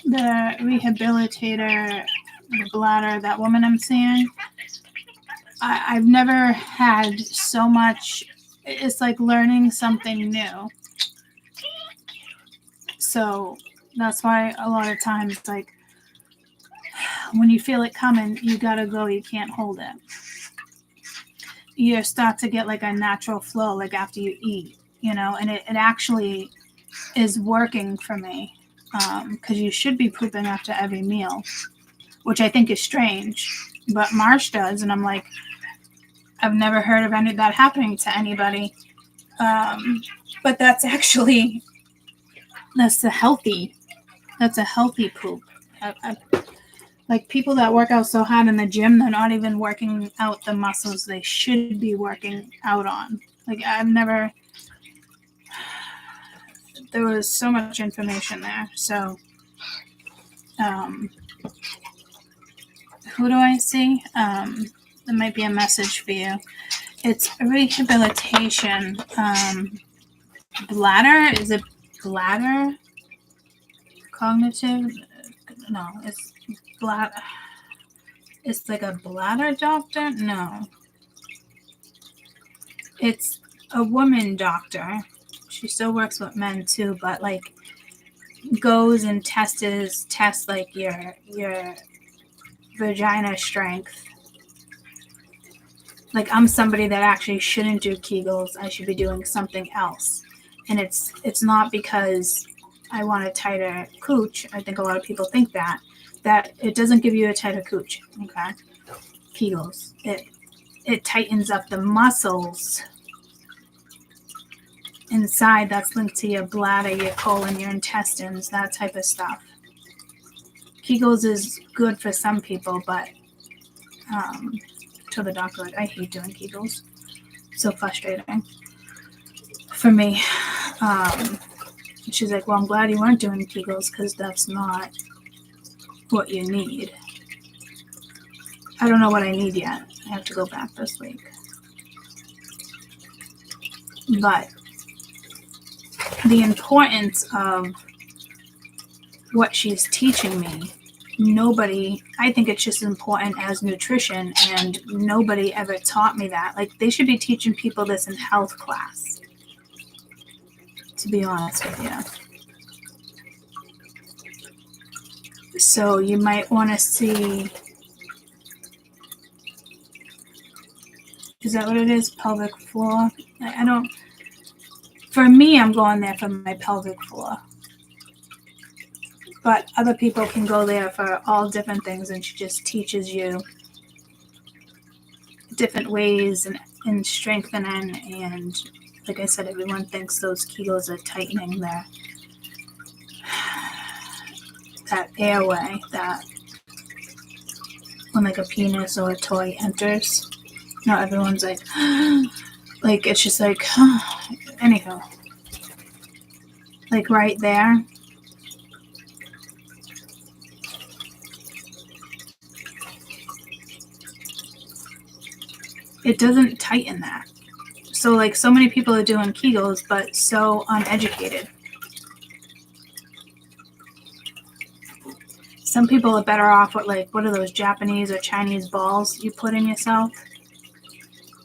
the rehabilitator, the bladder, that woman I'm seeing, I've never had so much. It's like learning something new. So that's why a lot of times, like, when you feel it coming, you gotta go. You can't hold it. You start to get like a natural flow, like after you eat, and it actually is working for me, because you should be pooping after every meal, which I think is strange, but Marsh does, and I'm like, I've never heard of any of that happening to anybody, but that's a healthy poop. Like people that work out so hard in the gym, they're not even working out the muscles they should be working out on. Like there was so much information there. So, who do I see? There might be a message for you. It's rehabilitation. Bladder? Is it bladder? Cognitive? No, it's bladder. It's like a bladder doctor? No. It's a woman doctor. She still works with men too, but like goes and tests like your vagina strength. Like I'm somebody that actually shouldn't do Kegels. I should be doing something else. And it's not because I want a tighter cooch. I think a lot of people think that it doesn't give you a tighter cooch. Okay. Kegels. It tightens up the muscles inside that's linked to your bladder, your colon, your intestines, that type of stuff. Kegels is good for some people, but to the doctor, like, I hate doing Kegels. So frustrating for me. She's like, well, I'm glad you weren't doing Kegels because that's not what you need. I don't know what I need yet. I have to go back this week. But the importance of what she's teaching me, I think it's just as important as nutrition, and nobody ever taught me that. Like, they should be teaching people this in health class, to be honest with you. So you might want to see, is that what it is? Pelvic floor? For me, I'm going there for my pelvic floor. But other people can go there for all different things, and she just teaches you different ways and strengthening. And like I said, everyone thinks those Kegels are tightening that airway, that when like a penis or a toy enters. Now everyone's like, Like, it's just like, anyhow. Like right there. It doesn't tighten that. So like so many people are doing Kegels, but so uneducated. Some people are better off with like, what are those Japanese or Chinese balls you put in yourself?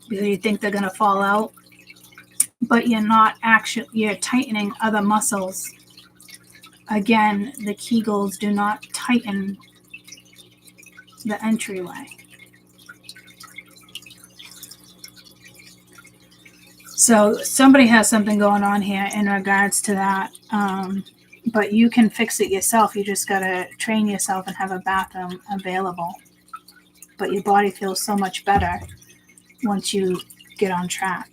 Because you think they're gonna fall out. But you're not actually, you're tightening other muscles. Again, the Kegels do not tighten the entryway. So somebody has something going on here in regards to that. But you can fix it yourself. You just gotta train yourself and have a bathroom available. But your body feels so much better once you get on track.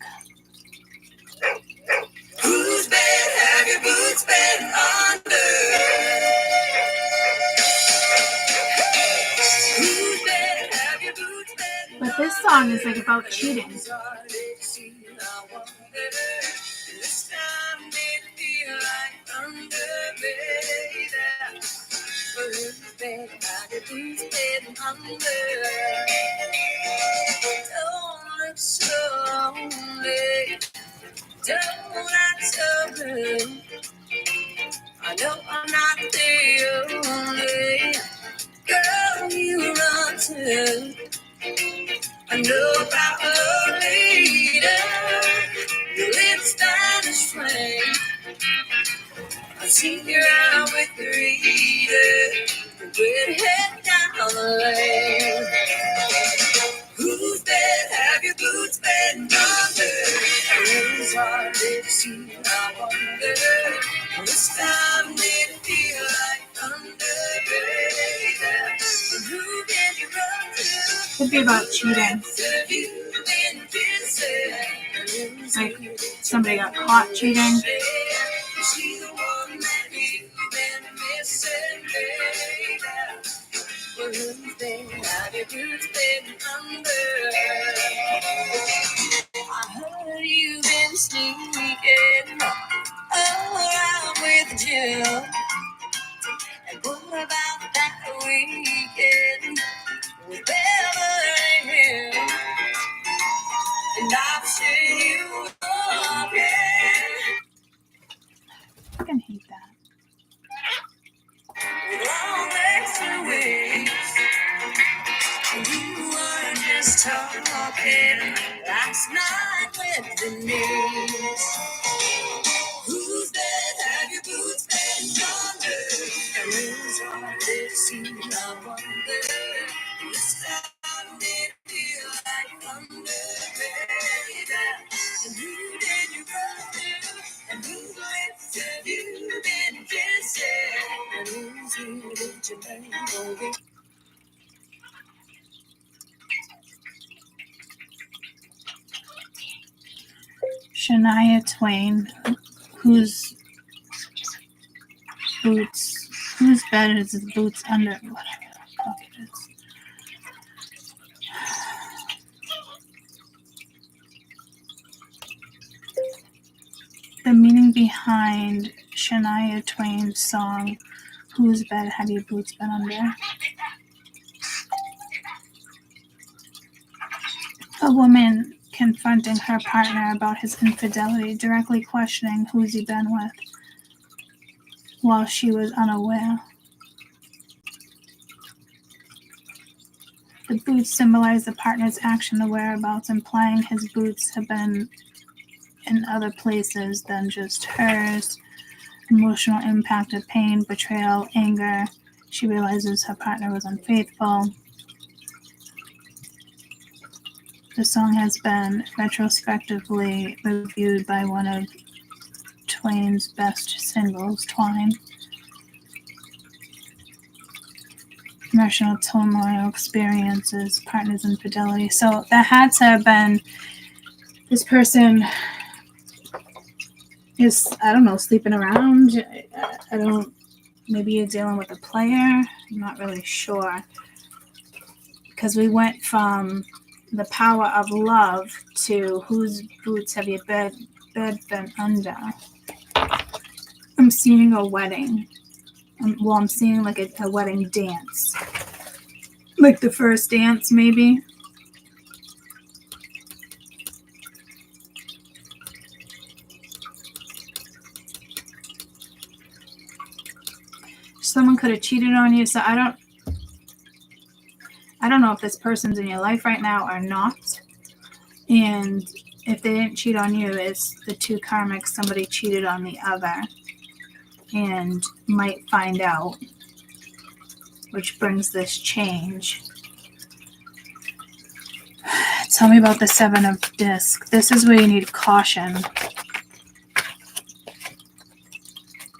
Whose bed have your boots been under? Whose bed have your boots been But this song is like about cheating. This time it feel like thunder, baby. Whose bed have your boots been under? Don't look so lonely. Don't act so blue. I know I'm not the only girl you run to. I know about a leader who lives down the street. I've seen you out with the reader with head down the lane. Whose bed have your boots been under? Whose heart did you see? I wonder. This time did it feel like thunder, baby? Who can you run to? Could be about cheating. Like somebody got caught cheating. She's the one that you've been missing, baby. Well, whose bed have your boots been under? I heard you've been sneaking around with Jill. And what about that weekend with Beverly Hills? And I've seen you walking I fucking hate that. with long legs and wings. You were just talking last night with Denise. Whose bed have your boots been under? And whose heart did see? I wonder. This time did feel like thunder, baby. And who did you run to? And whose lips have you been kissing? And whose ear did you lay over? Shania Twain, whose bed is his boots under? Whatever the fuck it is. The meaning behind Shania Twain's song, Whose Bed Have Your Boots Been Under? A woman confronting her partner about his infidelity, directly questioning who's he been with, while she was unaware. The boots symbolize the partner's action, the whereabouts, implying his boots have been in other places than just hers. Emotional impact of pain, betrayal, anger. She realizes her partner was unfaithful. The song has been retrospectively reviewed by one of Twain's best singles, Twine. Emotional turmoil experiences, partner's infidelity. So that had to have been, this person is, I don't know, sleeping around. Maybe you're dealing with a player. I'm not really sure. Because we went from the power of love to whose boots have you bed been under. I'm seeing a wedding. I'm seeing like a wedding dance. Like the first dance, maybe. Someone could have cheated on you, so I don't know if this person's in your life right now or not. And if they didn't cheat on you, it's the two karmics, somebody cheated on the other and might find out, which brings this change. Tell me about the Seven of Discs. This is where you need caution.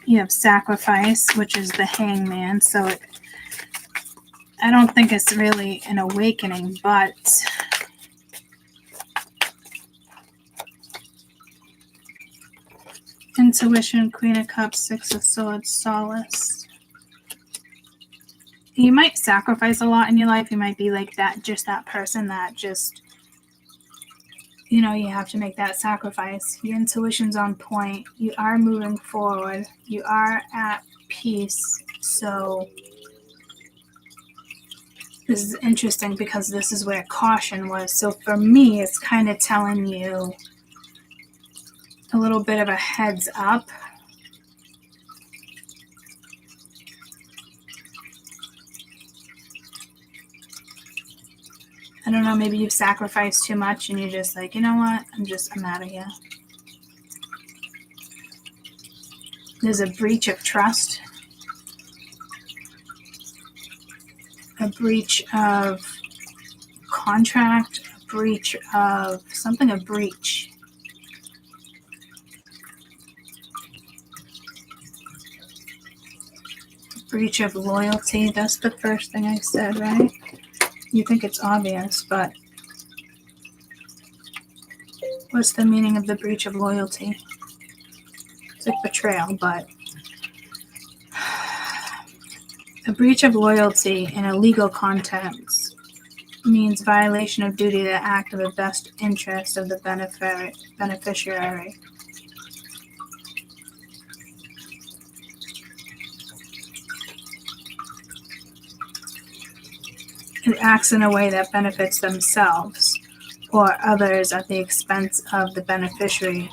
You have sacrifice, which is the Hangman. So I don't think it's really an awakening, but intuition, Queen of Cups, Six of Swords, solace. You might sacrifice a lot in your life. You might be like that, just that person that just, you know, you have to make that sacrifice. Your intuition's on point. You are moving forward. You are at peace. So this is interesting because this is where caution was. So for me, it's kind of telling you a little bit of a heads up. I don't know, maybe you've sacrificed too much and you're just like, you know what, I'm out of here. There's a breach of trust, a breach of contract, a breach of something, a breach. Breach of loyalty, that's the first thing I said, right? You think it's obvious, but what's the meaning of the breach of loyalty? It's like betrayal, but a breach of loyalty in a legal context means violation of duty to act in the best interest of the beneficiary. It acts in a way that benefits themselves or others at the expense of the beneficiary,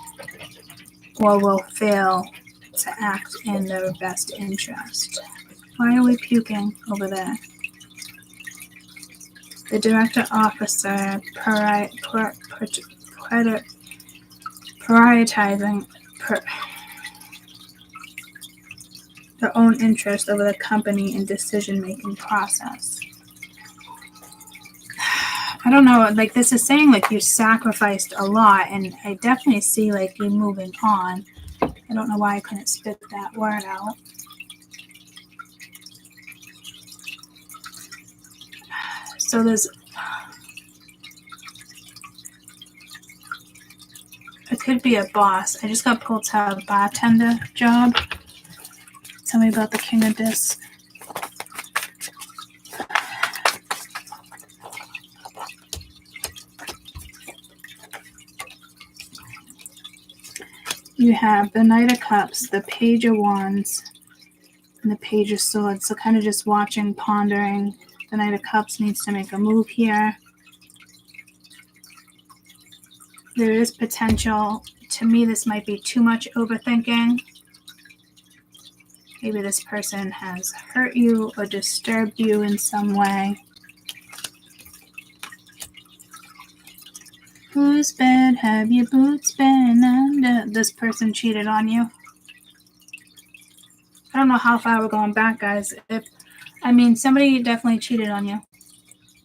or will fail to act in their best interest. Why are we puking over there? The director officer prioritizing their own interest over the company and decision-making process. I don't know, like this is saying like you sacrificed a lot, and I definitely see like you moving on. I don't know why I couldn't spit that word out. So there's, it could be a boss. I just got pulled to a bartender job. Tell me about the King of Discs. You have the Knight of Cups, the Page of Wands, and the Page of Swords. So kind of just watching, pondering. The Knight of Cups needs to make a move here. There is potential. To me, this might be too much overthinking. Maybe this person has hurt you or disturbed you in some way. Whose bed have your boots been under? This person cheated on you. I don't know how far we're going back, guys. Somebody definitely cheated on you.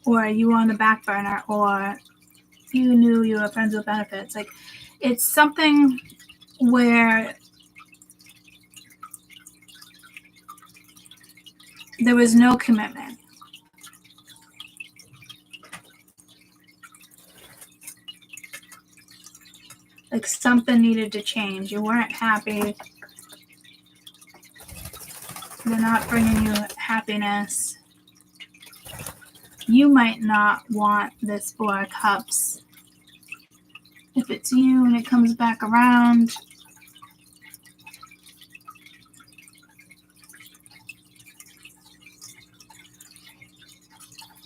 Or you were on the back burner, or you knew you were friends with benefits. Like, it's something where there was no commitment. Like something needed to change. You weren't happy. They're not bringing you happiness. you might not want this Four of Cups. If it's you and it comes back around,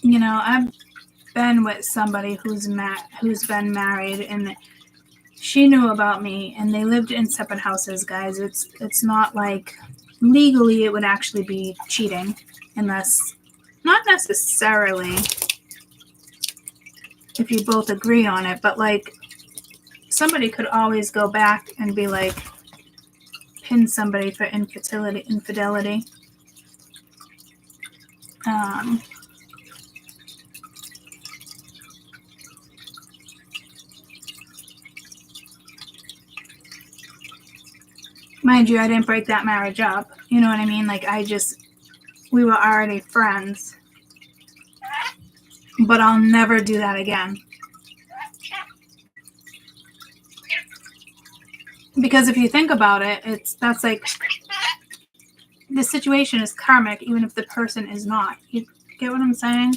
you know, I've been with somebody who's been married, and she knew about me, and they lived in separate houses, guys. It's not like legally it would actually be cheating, unless, not necessarily if you both agree on it, but like somebody could always go back and be like, pin somebody for infidelity. Mind you, I didn't break that marriage up. You know what I mean? Like, we were already friends. But I'll never do that again. Because if you think about it, that's like, the situation is karmic, even if the person is not. You get what I'm saying?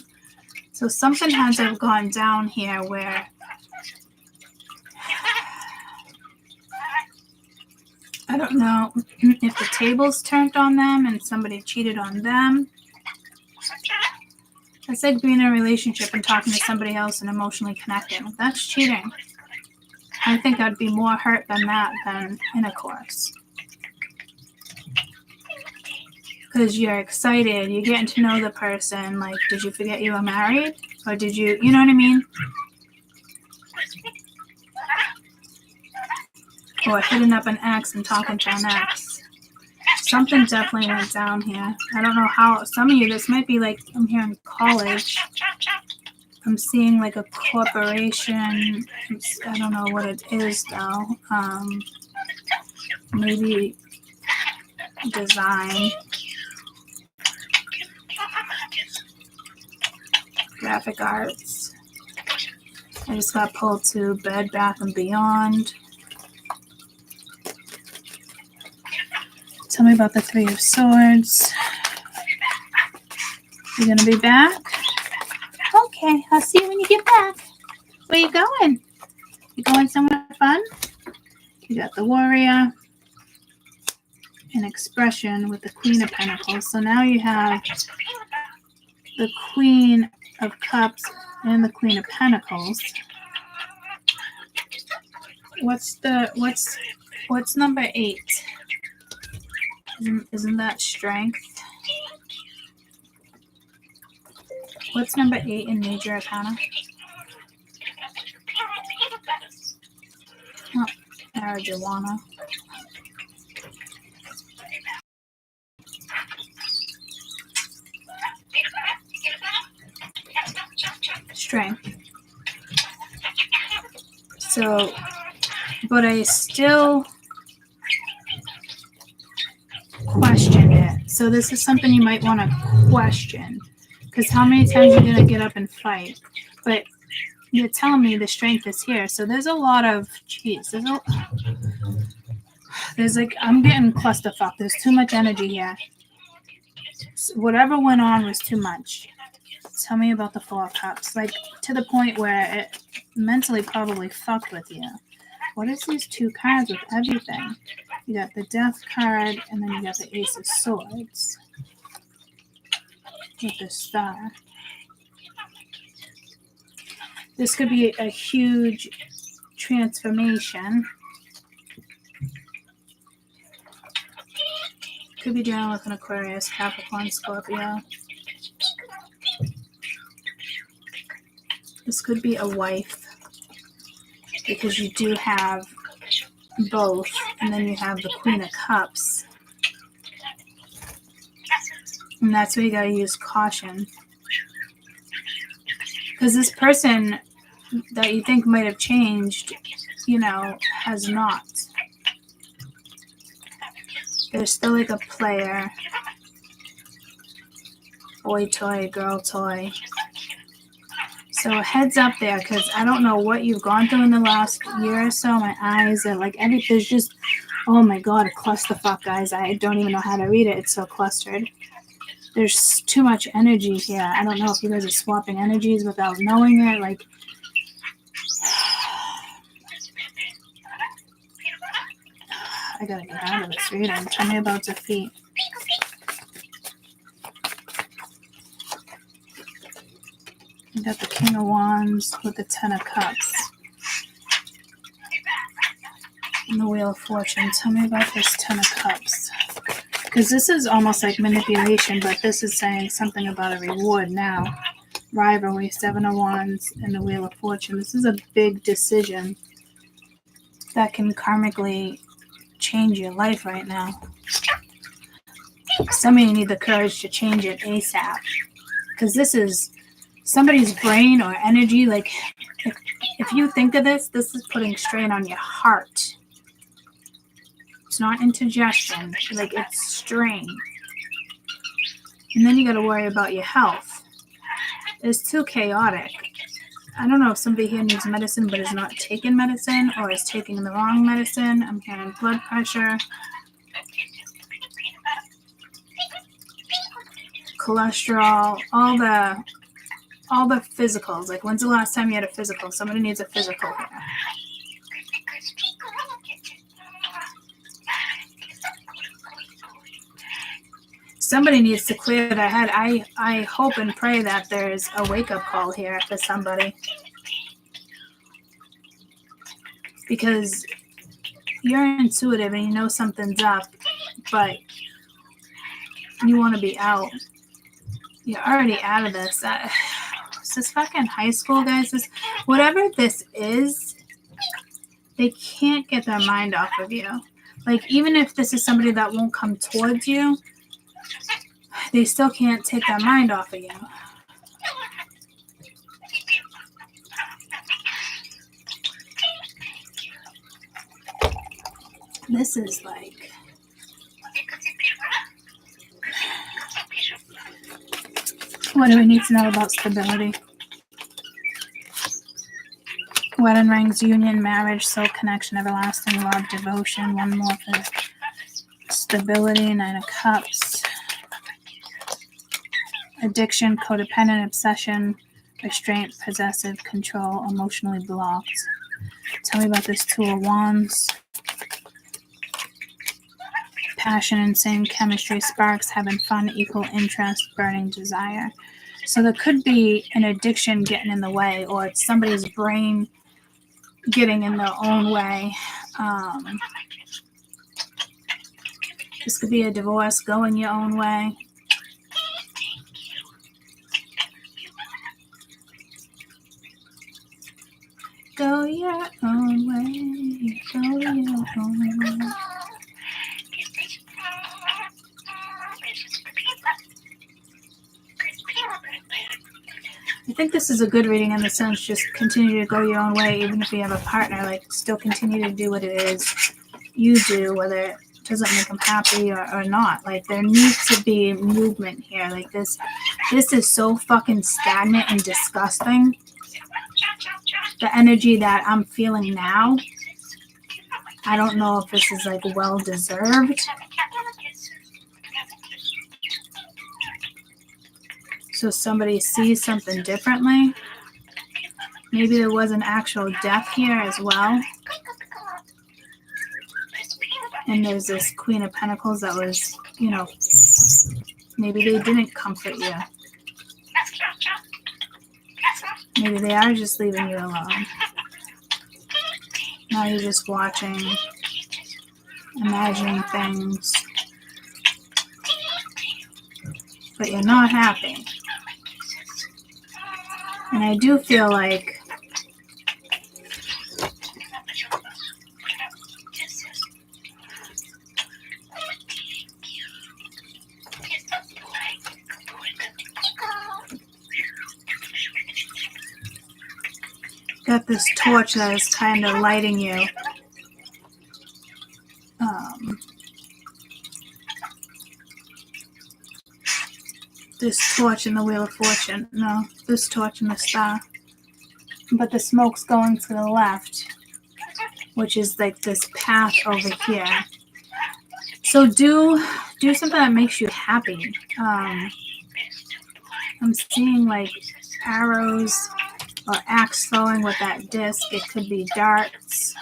So something had to have gone down here where I don't know if the tables turned on them and somebody cheated on them. It's like being in a relationship and talking to somebody else and emotionally connecting. That's cheating. I think I'd be more hurt than that than intercourse. Because you're excited, you're getting to know the person. Like, did you forget you were married? Or did you know what I mean? Or hitting up an ex and talking to an ex. Something definitely went down here. I don't know how. Some of you, this might be like, I'm here in college. I'm seeing like a corporation. I don't know what it is though. Maybe design. Graphic arts. I just got pulled to Bed Bath & Beyond. Tell me about the Three of Swords. You gonna be back? Okay, I'll see you when you get back. Where you going? You going somewhere fun? You got the Warrior. An expression with the Queen of Pentacles. So now you have the Queen of Cups and the Queen of Pentacles. What's number 8? Isn't that strength? What's number 8 in Major Arcana? Oh, marijuana. Strength. So, but I still questioned it. So this is something you might want to question. Because how many times are you going to get up and fight? But you're telling me the strength is here. So there's a lot of, there's like, I'm getting clusterfuck. There's too much energy here. So whatever went on was too much. Tell me about the Four of Cups. Like, to the point where it mentally probably fucked with you. What is these 2 cards with everything? You got the Death card, and then you got the Ace of Swords. With the Star. This could be a huge transformation. Could be dealing with an Aquarius, Capricorn, Scorpio. This could be a wife, because you do have both, and then you have the Queen of Cups. And that's where you gotta use caution. Because this person that you think might have changed, has not. They're still like a player. Boy toy, girl toy. So heads up there, because I don't know what you've gone through in the last year or so. My eyes are like, there's just, oh my God, a clusterfuck, guys. I don't even know how to read it. It's so clustered. there's too much energy here. I don't know if you guys are swapping energies without knowing it. Like, I gotta get out of this reading. Tell me about defeat. You got the King of Wands with the Ten of Cups. And the Wheel of Fortune. Tell me about this Ten of Cups. Because this is almost like manipulation, but this is saying something about a reward now. Rivalry, Seven of Wands, and the Wheel of Fortune. This is a big decision that can karmically change your life right now. Some of you need the courage to change it ASAP. Because this is somebody's brain or energy. Like, if you think of this is putting strain on your heart. It's not indigestion, like it's strain. And then you got to worry about your health. It's too chaotic. I don't know if somebody here needs medicine but is not taking medicine or is taking the wrong medicine. I'm hearing blood pressure, cholesterol, all the physicals. Like, when's the last time you had a physical? Somebody needs a physical here. Somebody needs to clear their head. I hope and pray that there's a wake-up call here for somebody. Because you're intuitive and you know something's up, but you want to be out. You're already out of this. Is this fucking high school, guys? Whatever this is, they can't get their mind off of you. Like, even if this is somebody that won't come towards you, they still can't take their mind off of you. This is like... What do we need to know about stability? Wedding rings, union, marriage, soul connection, everlasting love, devotion. One more for stability, Nine of Cups. Addiction, codependent, obsession, restraint, possessive, control, emotionally blocked. Tell me about this Two of Wands. Passion, insane chemistry, sparks, having fun, equal interest, burning desire. So there could be an addiction getting in the way, or it's somebody's brain getting in their own way. This could be a divorce, going your own way. Go your own way, go your own way. I think this is a good reading in the sense, just continue to go your own way, even if you have a partner, like still continue to do what it is you do, whether it doesn't make them happy or not. Like, there needs to be movement here. Like, this is so fucking stagnant and disgusting. The energy that I'm feeling now, I don't know if this is like well deserved. So somebody sees something differently. Maybe there was an actual death here as well. And there's this Queen of Pentacles that was, maybe they didn't comfort you. Maybe they are just leaving you alone. Now you're just watching, imagining things. But you're not happy. And I do feel like got this torch that is kind of lighting you. This torch in the Wheel of Fortune. No, this torch in the Star. But the smoke's going to the left, which is like this path over here. So do something that makes you happy. I'm seeing like arrows or axe throwing with that disc. It could be darts.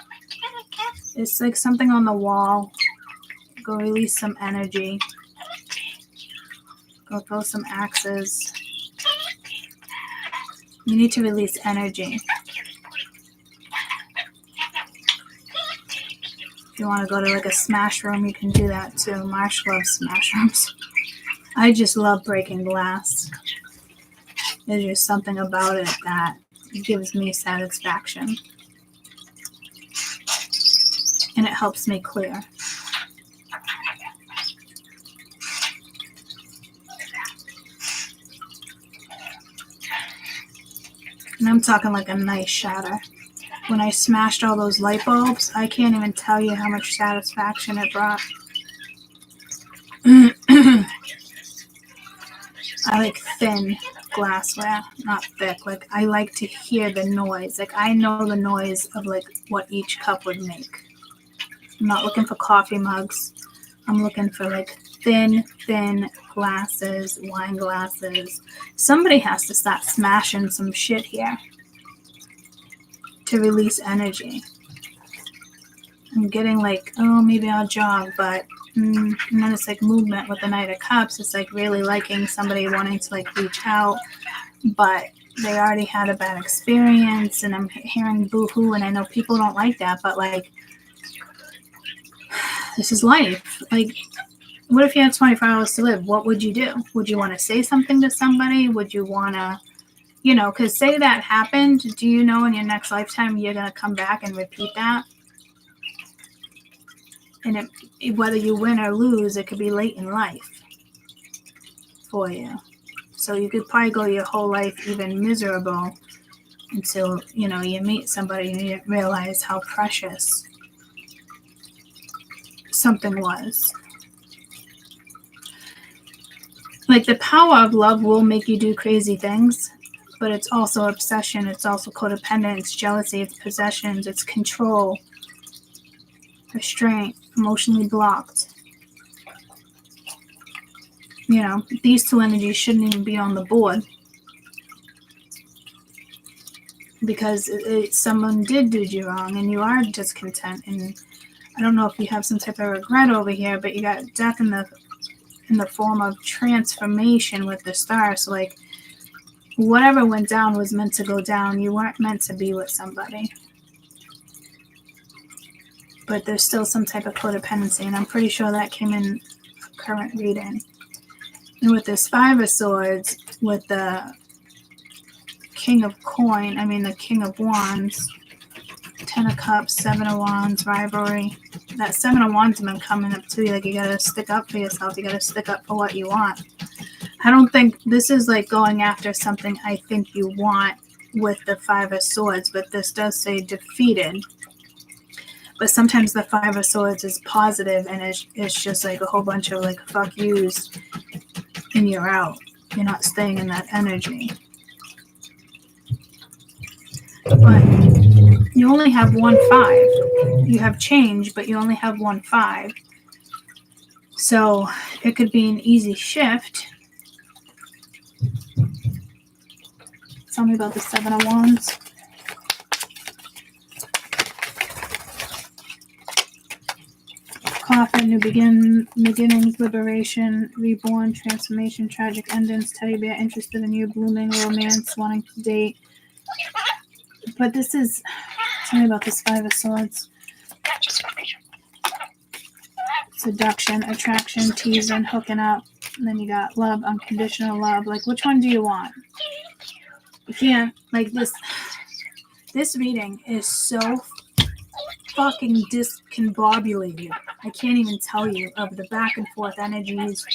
It's like something on the wall. Go release some energy. Go throw some axes. You need to release energy. If you want to go to like a smash room, you can do that too. Marsh loves smash rooms. I just love breaking glass. There's just something about it that gives me satisfaction. And it helps me clear. And I'm talking like a nice shatter. When I smashed all those light bulbs, I can't even tell you how much satisfaction it brought. I like thin glassware, not thick. Like I like to hear the noise. Like I know the noise of like what each cup would make. I'm not looking for coffee mugs. I'm looking for like thin glasses, wine glasses. Somebody has to start smashing some shit here to release energy. I'm getting like, oh, maybe I'll jog, but and then it's like movement with the Knight of Cups. It's like really liking somebody wanting to like reach out, but they already had a bad experience, and I'm hearing boo-hoo, and I know people don't like that, but like, this is life. Like, what if you had 24 hours to live? What would you do? Would you want to say something to somebody? Would you want to, because say that happened. Do you know in your next lifetime you're going to come back and repeat that? And whether you win or lose, it could be late in life for you. So you could probably go your whole life even miserable until, you meet somebody and you realize how precious something was. Like the power of love will make you do crazy things, but it's also obsession. It's also codependence, it's jealousy, it's possessions, it's control, restraint, emotionally blocked. These two energies shouldn't even be on the board because someone did do you wrong and you are discontent. And I don't know if you have some type of regret over here, but you got death in the form of transformation with the star. So like whatever went down was meant to go down. You weren't meant to be with somebody. But there's still some type of codependency, and I'm pretty sure that came in a current reading. And with this Five of Swords, with the King of Wands, Ten of Cups, Seven of Wands, rivalry. That Seven of Wands has been coming up to you. Like you gotta stick up for yourself. You gotta stick up for what you want. I don't think this is like going after something I think you want with the Five of Swords, but this does say defeated. But sometimes the Five of Swords is positive, and it's just like a whole bunch of like fuck yous, and you're out. You're not staying in that energy. But you only have 1 5. You have change, but you only have 1 5. So it could be an easy shift. Tell me about the Seven of Wands. Coffin, new beginnings, liberation, reborn, transformation, tragic endings, teddy bear, interested in you, blooming, romance, wanting to date. But this is, tell me about this Five of Swords. Seduction, attraction, teasing, hooking up. And then you got love, unconditional love. Like, which one do you want? You can't, like this reading is so fucking discombobulated. I can't even tell you of the back and forth energies.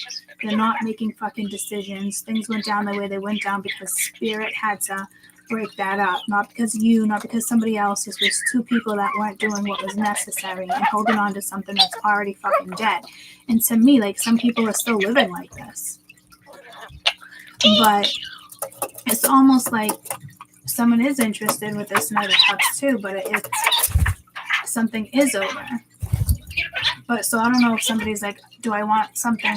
They're not making fucking decisions. Things went down the way they went down because spirit had to break that up. Not because not because somebody else. This was two people that weren't doing what was necessary and holding on to something that's already fucking dead. And to me, like, some people are still living like this. But it's almost like someone is interested with this Knight of Cups too, but it's something is over. But so I don't know if somebody's like, do I want something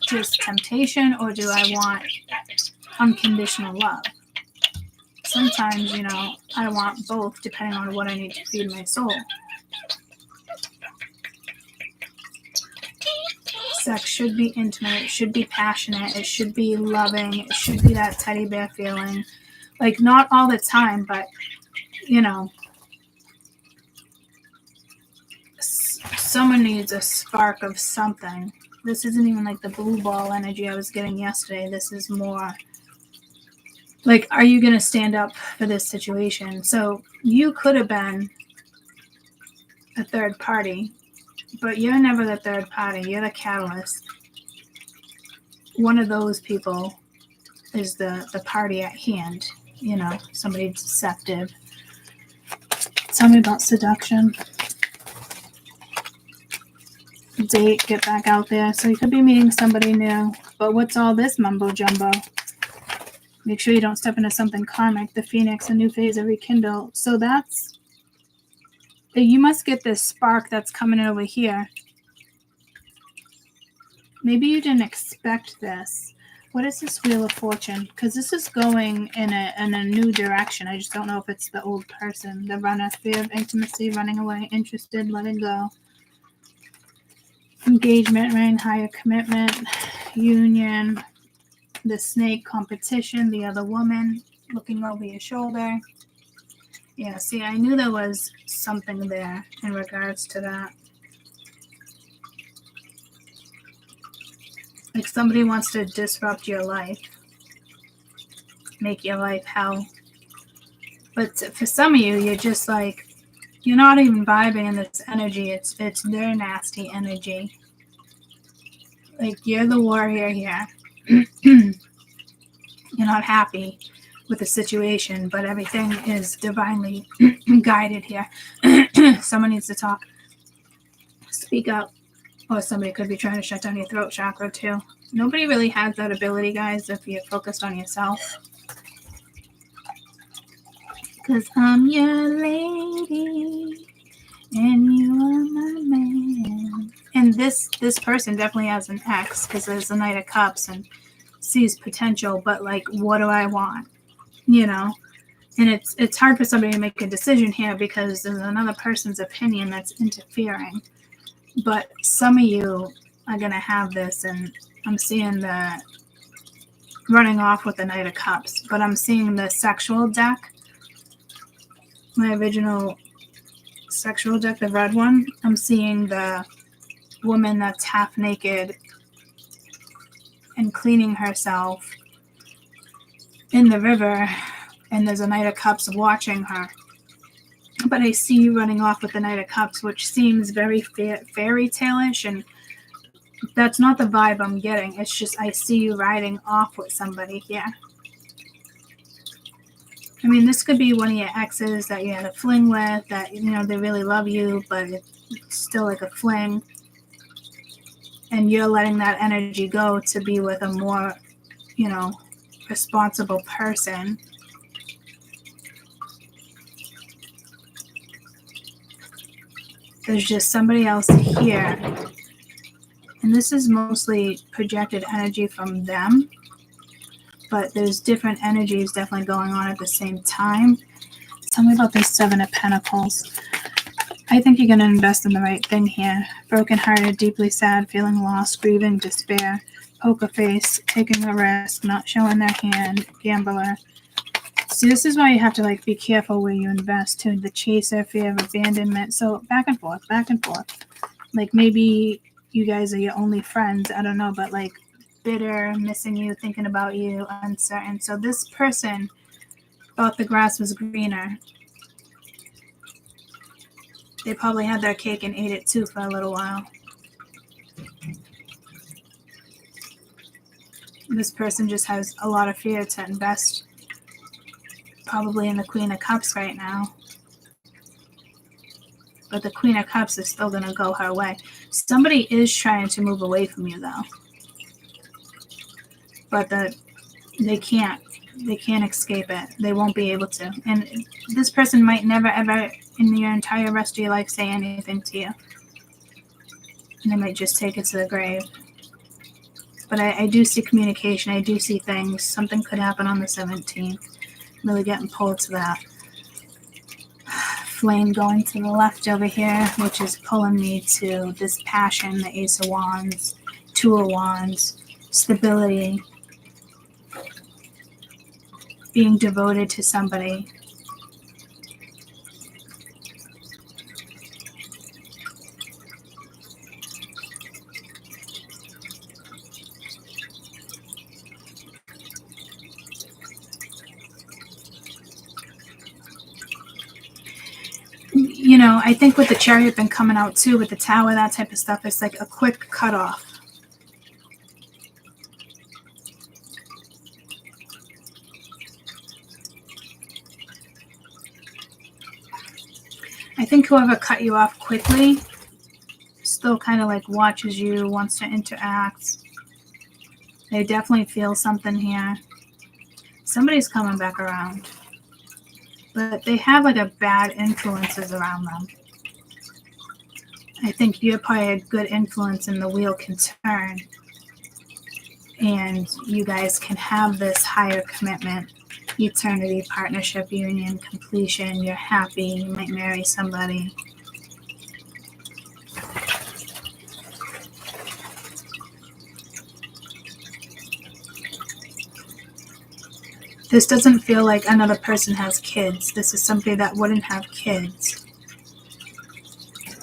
just temptation, or do I want unconditional love. Sometimes, I want both depending on what I need to feed my soul. Sex should be intimate, it should be passionate, it should be loving, it should be that teddy bear feeling. Like, not all the time, but, someone needs a spark of something. This isn't even like the blue ball energy I was getting yesterday. This is more like, are you going to stand up for this situation? So you could have been a third party, but you're never the third party. You're the catalyst. One of those people is the party at hand. Somebody deceptive. Tell me about seduction. Date, get back out there. So you could be meeting somebody new. But what's all this mumbo jumbo? Make sure you don't step into something karmic. The phoenix, a new phase, a rekindle. So you must get this spark that's coming over here. Maybe you didn't expect this. What is this Wheel of Fortune? Because this is going in a new direction. I just don't know if it's the old person. The runner, fear of intimacy, running away, interested, letting go. Engagement, rain, higher commitment, union, the snake, competition, the other woman, looking over your shoulder. Yeah, see, I knew there was something there in regards to that. Like, somebody wants to disrupt your life, make your life hell. But for some of you, you're just like, you're not even vibing in this energy. It's their nasty energy. Like, you're the warrior here. You're not happy with the situation, but everything is divinely guided here. Someone needs to talk. Speak up. Or somebody could be trying to shut down your throat chakra too. Nobody really has that ability, guys, if you're focused on yourself. Because I'm your lady and you are my man. And this person definitely has an ex, because there's the Knight of Cups and sees potential, but like, what do I want? And it's hard for somebody to make a decision here because there's another person's opinion that's interfering. But some of you are going to have this, and I'm seeing the running off with the Knight of Cups, but I'm seeing the sexual deck, my original sexual deck, the red one. I'm seeing the woman that's half naked and cleaning herself in the river, and there's a Knight of Cups watching her. But I see you running off with the Knight of Cups, which seems very fairy tale-ish, and that's not the vibe I'm getting. It's just I see you riding off with somebody here. I mean, this could be one of your exes that you had a fling with, that, they really love you, but it's still like a fling. And you're letting that energy go to be with a more, responsible person. There's just somebody else here. And this is mostly projected energy from them. But there's different energies definitely going on at the same time. Tell me about this Seven of Pentacles. I think you're going to invest in the right thing here. Brokenhearted, deeply sad, feeling lost, grieving, despair, poker face, taking a risk, not showing their hand, gambler. See, this is why you have to be careful where you invest too. The chaser, fear of abandonment. So back and forth. Like, maybe you guys are your only friends. I don't know, but bitter, missing you, thinking about you, uncertain. So this person thought the grass was greener. They probably had their cake and ate it too for a little while. This person just has a lot of fear to invest probably in the Queen of Cups right now. But the Queen of Cups is still going to go her way. Somebody is trying to move away from you, though. But they can't escape it. They won't be able to. And this person might never, ever in your entire rest of your life say anything to you. And they might just take it to the grave. But I do see communication. I do see things. Something could happen on the 17th. Really getting pulled to that. Flame going to the left over here, which is pulling me to this passion, the Ace of Wands, Two of Wands, stability, being devoted to somebody. You know, I think with the Chariot been coming out too, with the Tower, that type of stuff, it's like a quick cutoff. I think whoever cut you off quickly still kind of like watches you, wants to interact. They definitely feel something here. Somebody's coming back around. But they have like a bad influences around them. I think you're probably a good influence and the wheel can turn. And you guys can have this higher commitment, eternity, partnership, union, completion. You're happy. You might marry somebody. This doesn't feel like another person has kids. This is somebody that wouldn't have kids,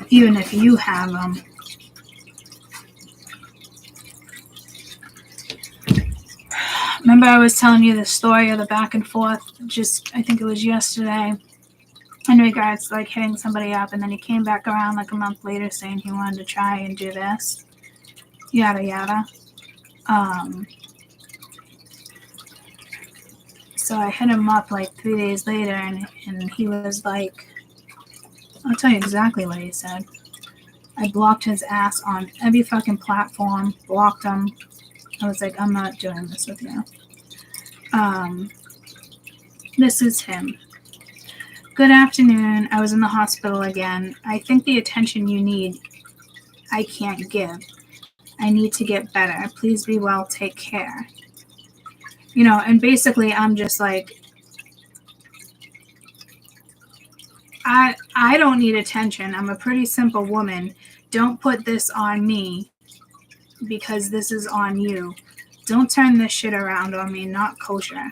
even if you have them. Remember I was telling you the story of the back and forth, I think it was yesterday, in regards to like hitting somebody up, and then he came back around like a month later saying he wanted to try and do this, yada yada. So I hit him up like 3 days later, and he was like, I'll tell you exactly what he said. I blocked his ass on every fucking platform, blocked him. I was like, I'm not doing this with you. This is him. Good afternoon. I was in the hospital again. I think the attention you need, I can't give. I need to get better. Please be well. Take care. You know, and basically I'm just like, I don't need attention. I'm a pretty simple woman. Don't put this on me because this is on you. Don't turn this shit around on me. Not kosher.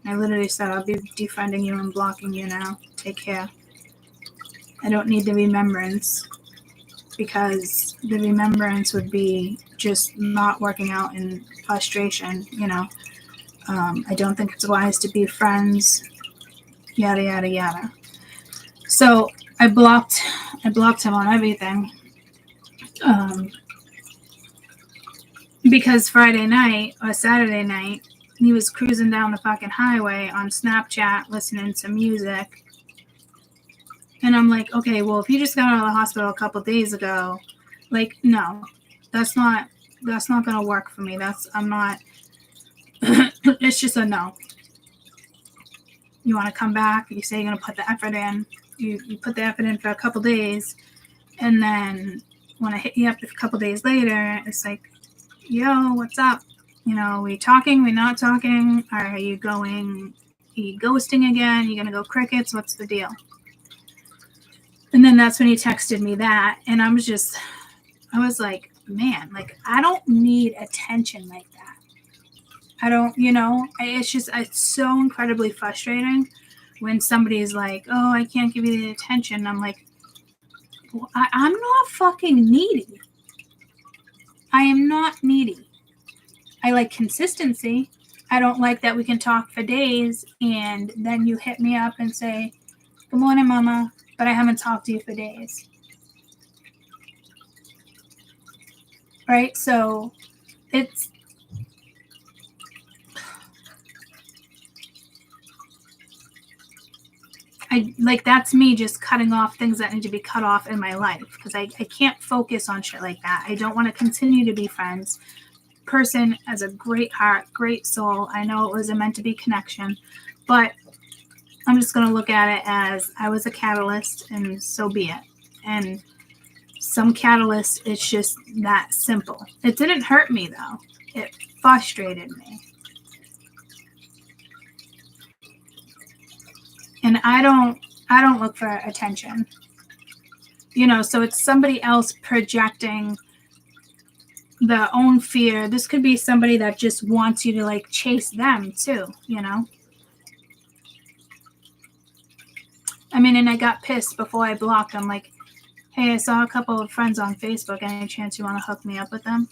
I literally said, I'll be defriending you and blocking you now. Take care. I don't need the remembrance because the remembrance would be just not working out in frustration, you know. I don't think it's wise to be friends, yada, yada, yada. So I blocked him on everything. Because Friday night or Saturday night, he was cruising down the fucking highway on Snapchat, listening to music. And I'm like, okay, well, if you just got out of the hospital a couple days ago, like, no, that's not going to work for me. I'm not, it's just a no. You want to come back, you say you're going to put the effort in. You put the effort in for a couple days, and then when I hit you up a couple days later, it's like, yo, what's up? You know, we talking, we not talking? Are you ghosting again? You going to go crickets? What's the deal? And then that's when he texted me that, and I was like, man, like, I don't need attention like that. I don't, you know, it's so incredibly frustrating when somebody's like, oh, I can't give you the attention. I'm like, well, I'm not fucking needy. I am not needy. I like consistency. I don't like that we can talk for days and then you hit me up and say, good morning, mama, but I haven't talked to you for days. Right? So it's, that's me just cutting off things that need to be cut off in my life because I can't focus on shit like that. I don't want to continue to be friends. Person has a great heart, great soul. I know it was a meant to be connection, but I'm just going to look at it as I was a catalyst and so be it. And some catalyst, it's just that simple. It didn't hurt me though. It frustrated me. And I don't look for attention. You know, so it's somebody else projecting their own fear. This could be somebody that just wants you to like chase them too, you know? I mean, and I got pissed before I blocked them. Like, hey, I saw a couple of friends on Facebook. Any chance you want to hook me up with them?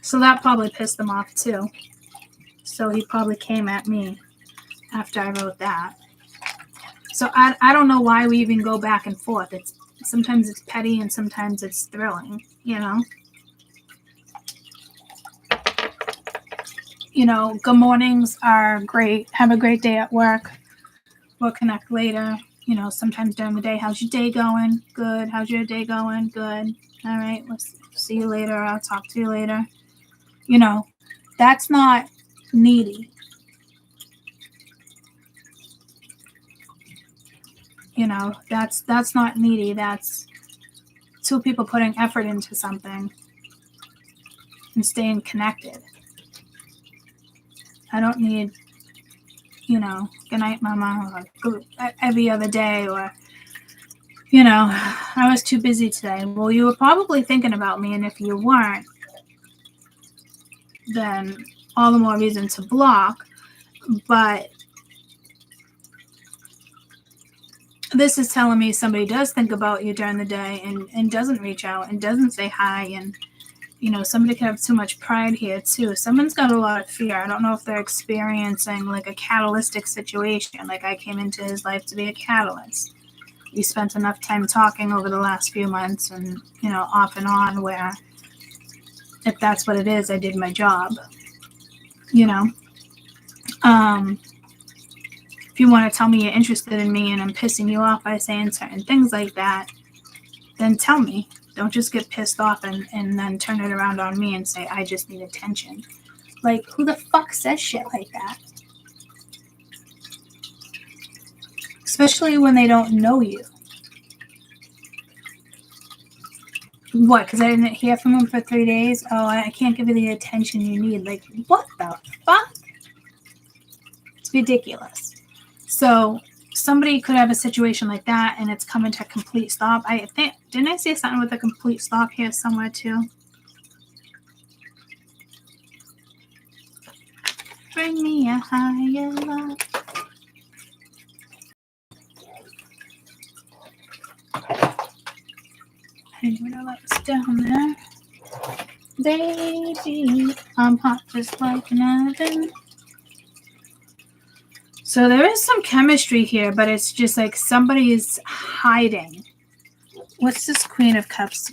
So that probably pissed them off too. So he probably came at me after I wrote that. So I don't know why we even go back and forth. Sometimes it's petty and sometimes it's thrilling, you know? You know, good mornings are great. Have a great day at work. We'll connect later. You know, sometimes during the day, how's your day going? Good. How's your day going? Good. All right. We'll see you later. I'll talk to you later. You know, that's not needy. You know, that's not needy. That's two people putting effort into something and staying connected. I don't need, you know, good night, mama, or every other day, or, you know, I was too busy today. Well, you were probably thinking about me, and if you weren't, then all the more reason to block. But this is telling me somebody does think about you during the day and doesn't reach out and doesn't say hi. And, you know, somebody could have too much pride here too. Someone's got a lot of fear. I don't know if they're experiencing like a catalytic situation. Like I came into his life to be a catalyst. We spent enough time talking over the last few months and, you know, off and on, where if that's what it is, I did my job, you know. If you want to tell me you're interested in me and I'm pissing you off by saying certain things like that, then tell me. Don't just get pissed off and then turn it around on me and say, I just need attention. Like, who the fuck says shit like that? Especially when they don't know you. What, because I didn't hear from him for 3 days? Oh, I can't give you the attention you need. Like, what the fuck? It's ridiculous. So somebody could have a situation like that and it's coming to a complete stop. I think, didn't I say something with a complete stop here somewhere too? Bring me a higher love. I didn't even know that was down there. Baby, I'm hot just like an oven. So there is some chemistry here, but it's just like somebody is hiding. What's this Queen of Cups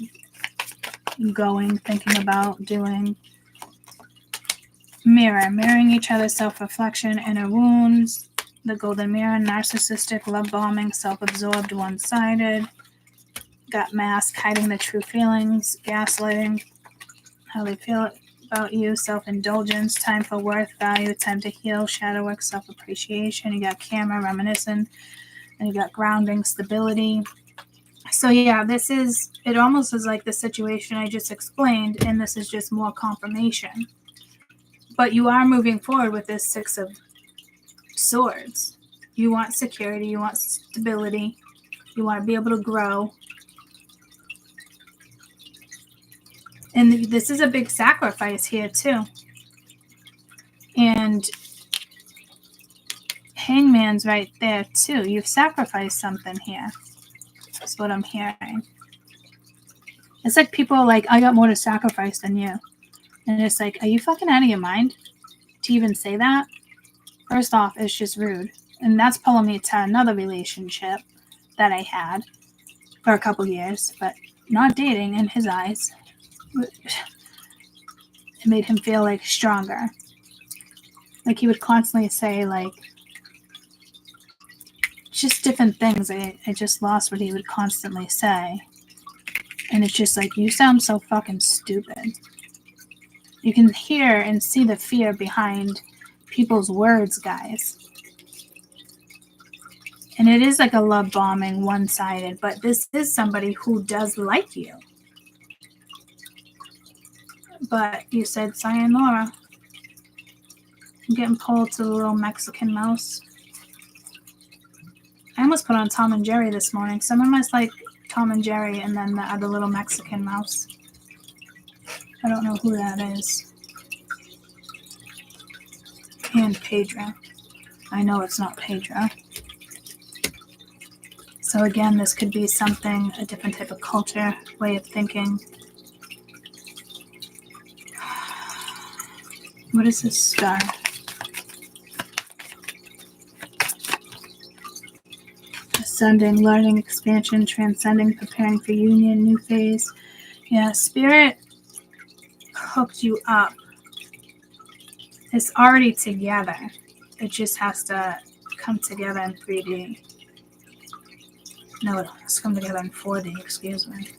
going, thinking about, doing? Mirroring each other's self-reflection, inner wounds, the golden mirror, narcissistic, love bombing, self-absorbed, one-sided, got mask, hiding the true feelings, gaslighting, how they feel about you, self-indulgence, time for worth, value, time to heal, shadow work, self-appreciation. You got camera, reminiscent, and you got grounding, stability. So yeah, this is, it almost is like the situation I just explained, and this is just more confirmation. But you are moving forward with this Six of Swords. You want security, you want stability, you want to be able to grow. And this is a big sacrifice here too. And Hangman's right there too. You've sacrificed something here. That's what I'm hearing. It's like people are like, I got more to sacrifice than you. And it's like, are you fucking out of your mind to even say that? First off, it's just rude. And that's pulling me to another relationship that I had for a couple years, but not dating in his eyes. It made him feel like stronger. Like he would constantly say like just different things. I just lost what he would constantly say. And it's just like, you sound so fucking stupid. You can hear and see the fear behind people's words, guys. And it is like a love bombing, one-sided, but this is somebody who does like you. But you said sayonara. I'm getting pulled to the little Mexican mouse. I almost put on Tom and Jerry this morning. Someone must like Tom and Jerry and then the other little Mexican mouse. I don't know who that is. And Pedro. I know it's not Pedro. So again, this could be something, a different type of culture, way of thinking. What is this star? Ascending, learning, expansion, transcending, preparing for union, new phase. Yeah, spirit hooked you up. It's already together. It just has to come together in 3D. No, it has to come together in 4D, excuse me.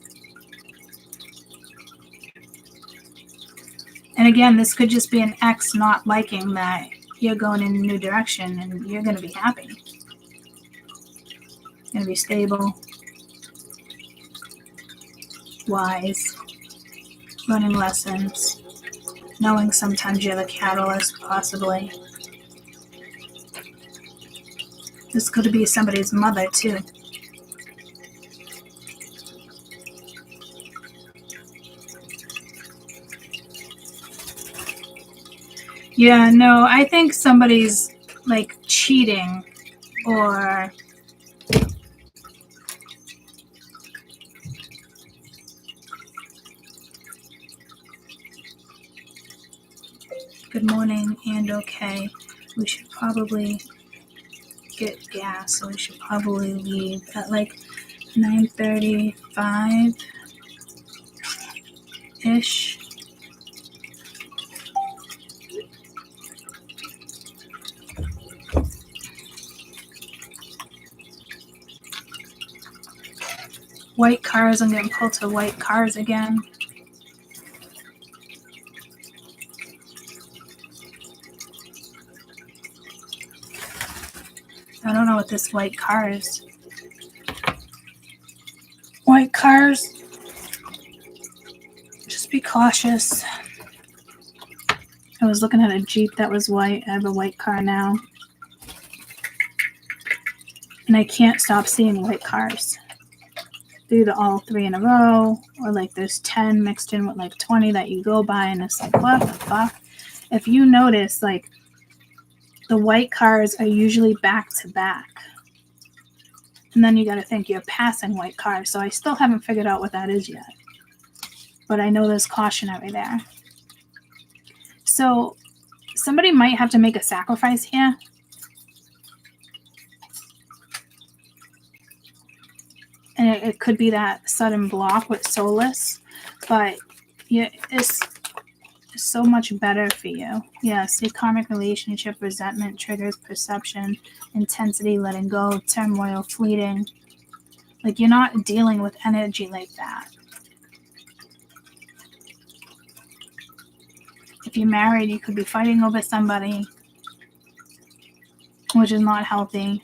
And again, this could just be an ex not liking that you're going in a new direction and you're going to be happy. You're going to be stable, wise, learning lessons, knowing sometimes you're the catalyst, possibly. This could be somebody's mother, too. Yeah, no, I think somebody's like cheating or good morning and okay. We should probably get gas, so we should probably leave at like 9:35-ish. White cars, I'm getting pulled to white cars again. I don't know what this white car is. White cars, just be cautious. I was looking at a Jeep that was white. I have a white car now. And I can't stop seeing white cars. Through all 3 in a row, or like there's 10 mixed in with like 20 that you go by, and it's like, what the fuck? If you notice, like, the white cars are usually back to back. And then you got to think you're passing white cars. So I still haven't figured out what that is yet. But I know there's cautionary there. So somebody might have to make a sacrifice here. And it could be that sudden block with Solus. But yeah, it's so much better for you. Yes, your karmic relationship, resentment, triggers, perception, intensity, letting go, turmoil, fleeting. Like, you're not dealing with energy like that. If you're married, you could be fighting over somebody, which is not healthy.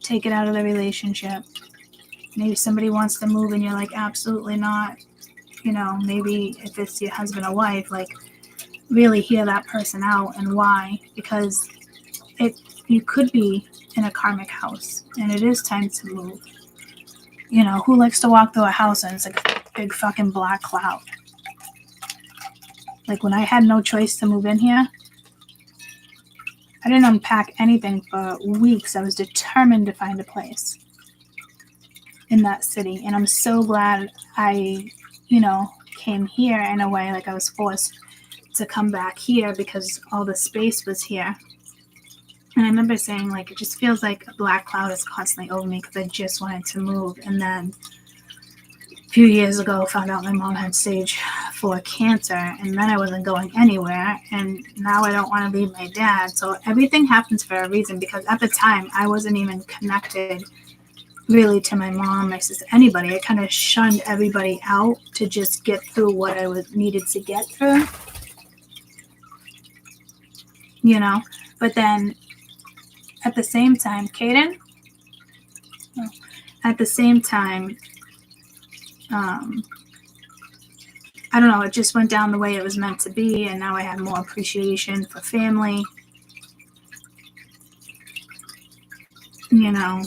Take it out of the relationship. Maybe somebody wants to move and you're like, absolutely not. You know, maybe if it's your husband or wife, like, really hear that person out and why. Because you could be in a karmic house and it is time to move. You know, who likes to walk through a house and it's like a big fucking black cloud? Like, when I had no choice to move in here, I didn't unpack anything for weeks. I was determined to find a place in that city. And I'm so glad I, came here in a way. Like, I was forced to come back here because all the space was here. And I remember saying, like, it just feels like a black cloud is constantly over me because I just wanted to move. And then a few years ago, found out my mom had stage 4 cancer, and then I wasn't going anywhere. And now I don't want to leave my dad. So everything happens for a reason, because at the time I wasn't even connected really to my mom, my sister, anybody. I kind of shunned everybody out to just get through what I needed to get through, But then at the same time, Kaden, I don't know, it just went down the way it was meant to be, and now I have more appreciation for family. You know,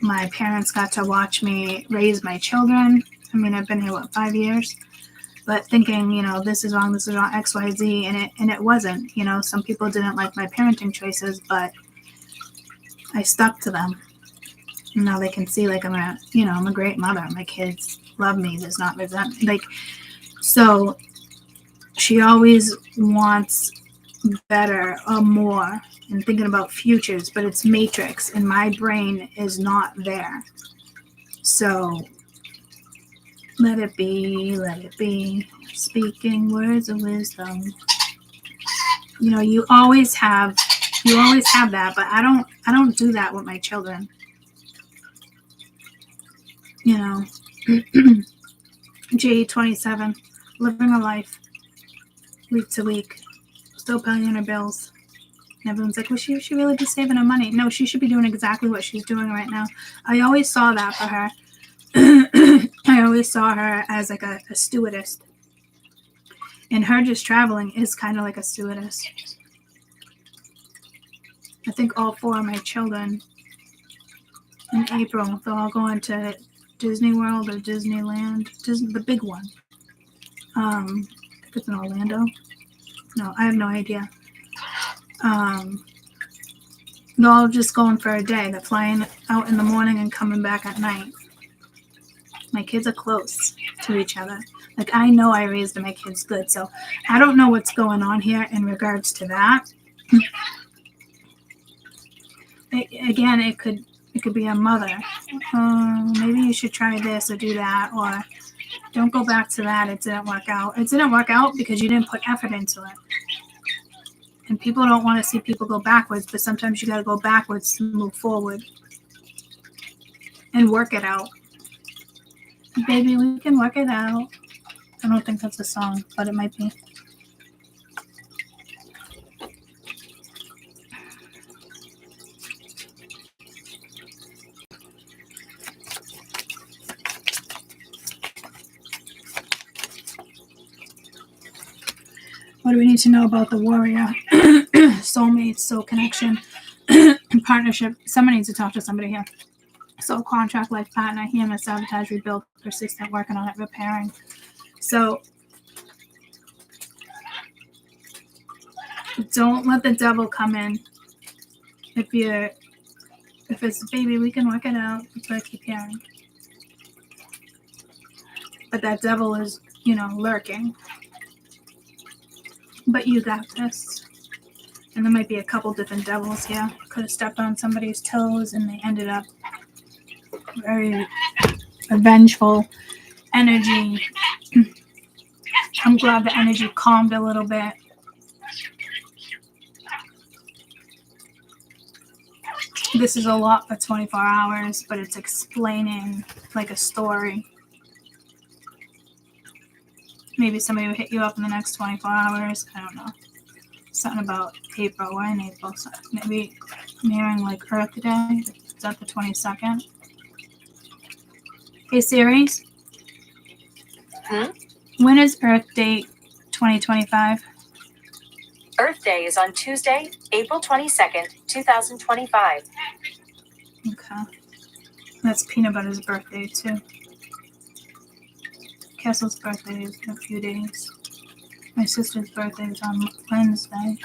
my parents got to watch me raise my children. I mean, I've been here, 5 years? But thinking, you know, this is wrong, X, Y, Z, and it wasn't. You know, some people didn't like my parenting choices, but I stuck to them. And now they can see, like, I'm a great mother. My kids love me. There's not resentment. Like, so she always wants better or more and thinking about futures, but it's matrix, and my brain is not there. So let it be, speaking words of wisdom. You know, you always have that, but I don't do that with my children. You know, J27, living a life week to week, still paying her bills. And everyone's like, well, she should really be saving her money. No, she should be doing exactly what she's doing right now. I always saw that for her. I always saw her as like a stewardess. And her just traveling is kind of like a stewardess. I think all 4 of my children in April, they're all going to Disney World or Disneyland, the big one. I think it's in Orlando. No, I have no idea. They're all just going for a day. They're flying out in the morning and coming back at night. My kids are close to each other. Like, I know I raised my kids good, so I don't know what's going on here in regards to that. Again, it could be a mother. Maybe you should try this or do that, or don't go back to that. It didn't work out. It didn't work out because you didn't put effort into it. And people don't want to see people go backwards, but sometimes you got to go backwards to move forward and work it out. Baby, we can work it out. I don't think that's a song, but it might be. What do we need to know about the warrior? Soulmate, soul connection, partnership. Somebody needs to talk to somebody here. Soul contract, life partner, healing, sabotage, rebuild, persistent, working on it, repairing. So don't let the devil come in. If it's baby, we can work it out. That's what I keep hearing. But that devil is, lurking. But you got this. And there might be a couple different devils here. Could have stepped on somebody's toes and they ended up very vengeful energy. I'm glad the energy calmed a little bit. This is a lot for 24 hours, but it's explaining like a story. Maybe somebody will hit you up in the next 24 hours. I don't know. Something about April. We're in April. So maybe I'm hearing like Earth Day. Is that the 22nd? Hey, Series. When is Earth Day 2025? Earth Day is on Tuesday, April 22nd, 2025. Okay. That's Peanut Butter's birthday, too. Castle's birthday is in a few days. My sister's birthday is on Wednesday.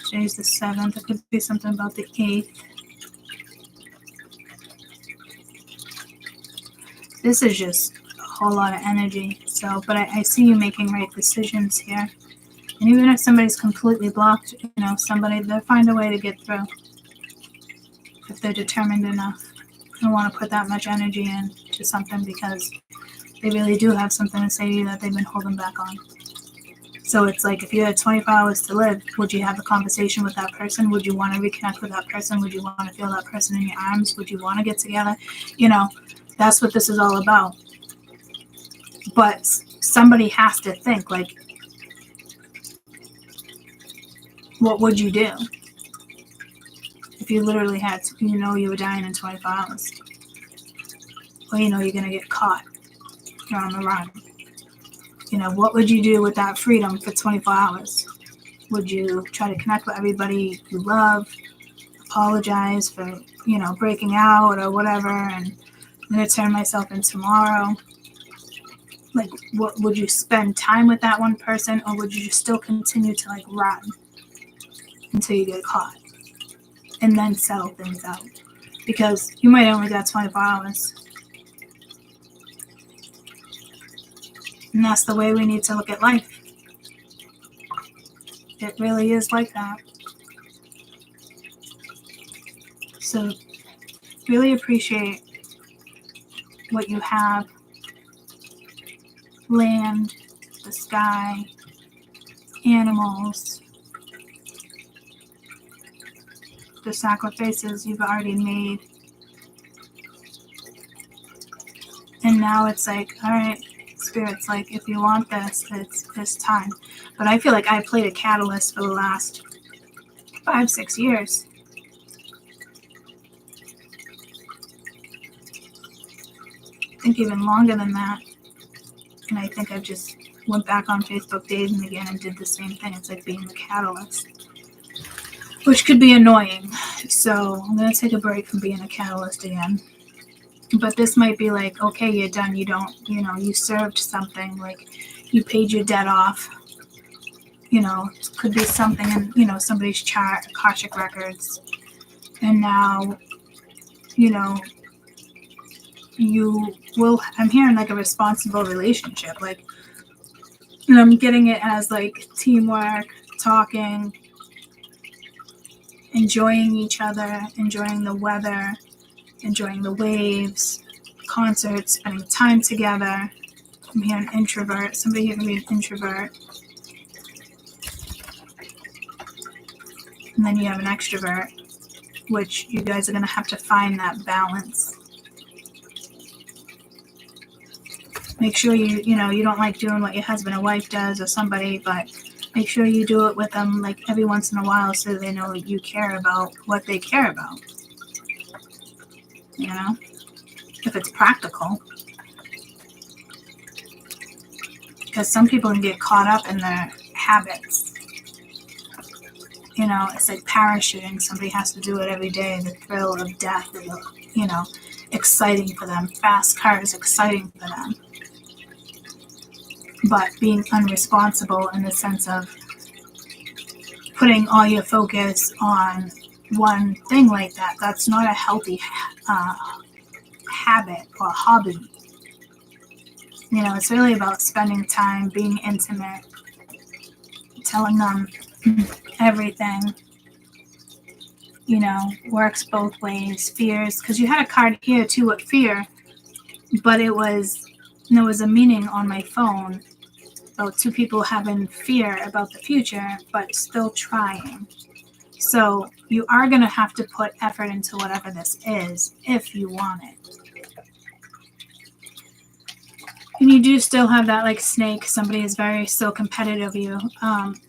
Today's the 7th. It could be something about the 8th. This is just a whole lot of energy. So, but I see you making right decisions here. And even if somebody's completely blocked, they'll find a way to get through. If they're determined enough. They don't want to put that much energy into something because they really do have something to say to you that they've been holding back on. So it's like, if you had 24 hours to live, would you have a conversation with that person? Would you want to reconnect with that person? Would you want to feel that person in your arms? Would you want to get together? That's what this is all about. But somebody has to think, like, what would you do if you literally had to, you were dying in 24 hours? Or you're going to get caught. You're on the run. What would you do with that freedom for 24 hours? Would you try to connect with everybody you love, apologize for, breaking out or whatever, and I'm going to turn myself in tomorrow? Like, what would you spend time with that one person, or would you just still continue to like run until you get caught and then settle things out? Because you might only got 24 hours. And that's the way we need to look at life. It really is like that. So really appreciate what you have. Land, the sky, animals, the sacrifices you've already made. And now it's like, all right, Spirit's like, if you want this, it's time. But I feel like I played a catalyst for the last 5-6 years. I think even longer than that. And I think I just went back on Facebook dating again and did the same thing. It's like being the catalyst, which could be annoying. So I'm going to take a break from being a catalyst again. But this might be like, okay, you're done. You don't, you served something. Like, you paid your debt off. It could be something in, somebody's chart, Akashic records. And now, you will, I'm hearing like a responsible relationship. Like, and I'm getting it as like teamwork, talking, enjoying each other, enjoying the weather, enjoying the waves, concerts, spending time together. I'm hearing introvert. Somebody here can be an introvert. And then you have an extrovert, which you guys are going to have to find that balance. Make sure you don't like doing what your husband or wife does or somebody, but make sure you do it with them like every once in a while so they know that you care about what they care about. If it's practical. Because some people can get caught up in their habits. It's like parachuting. Somebody has to do it every day. The thrill of death is, exciting for them. Fast cars, exciting for them. But being unresponsible in the sense of putting all your focus on one thing like that, that's not a healthy habit or hobby. It's really about spending time, being intimate, telling them everything. Works both ways. Fears, because you had a card here too with fear, but there was a meaning on my phone about two people having fear about the future, but still trying. So you are going to have to put effort into whatever this is if you want it. And you do still have that like snake. Somebody is very still competitive of you.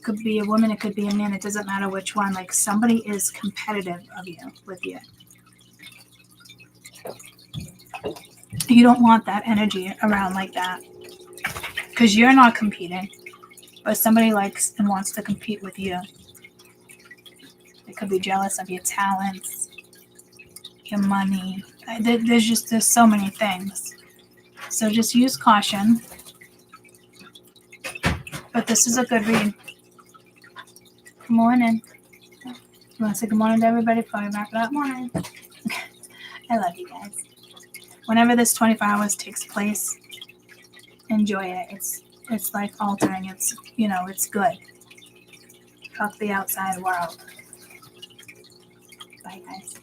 Could be a woman, it could be a man. It doesn't matter which one. Like, somebody is competitive of you with you. You don't want that energy around like that, because you're not competing, but somebody likes and wants to compete with you. They could be jealous of your talents, your money. There's so many things. So just use caution. But this is a good read. Good morning. You want to say good morning to everybody before I wrap it up? Morning. I love you guys. Whenever this 24 hours takes place, enjoy it. It's like altering. It's good. Fuck the outside world. Bye, guys.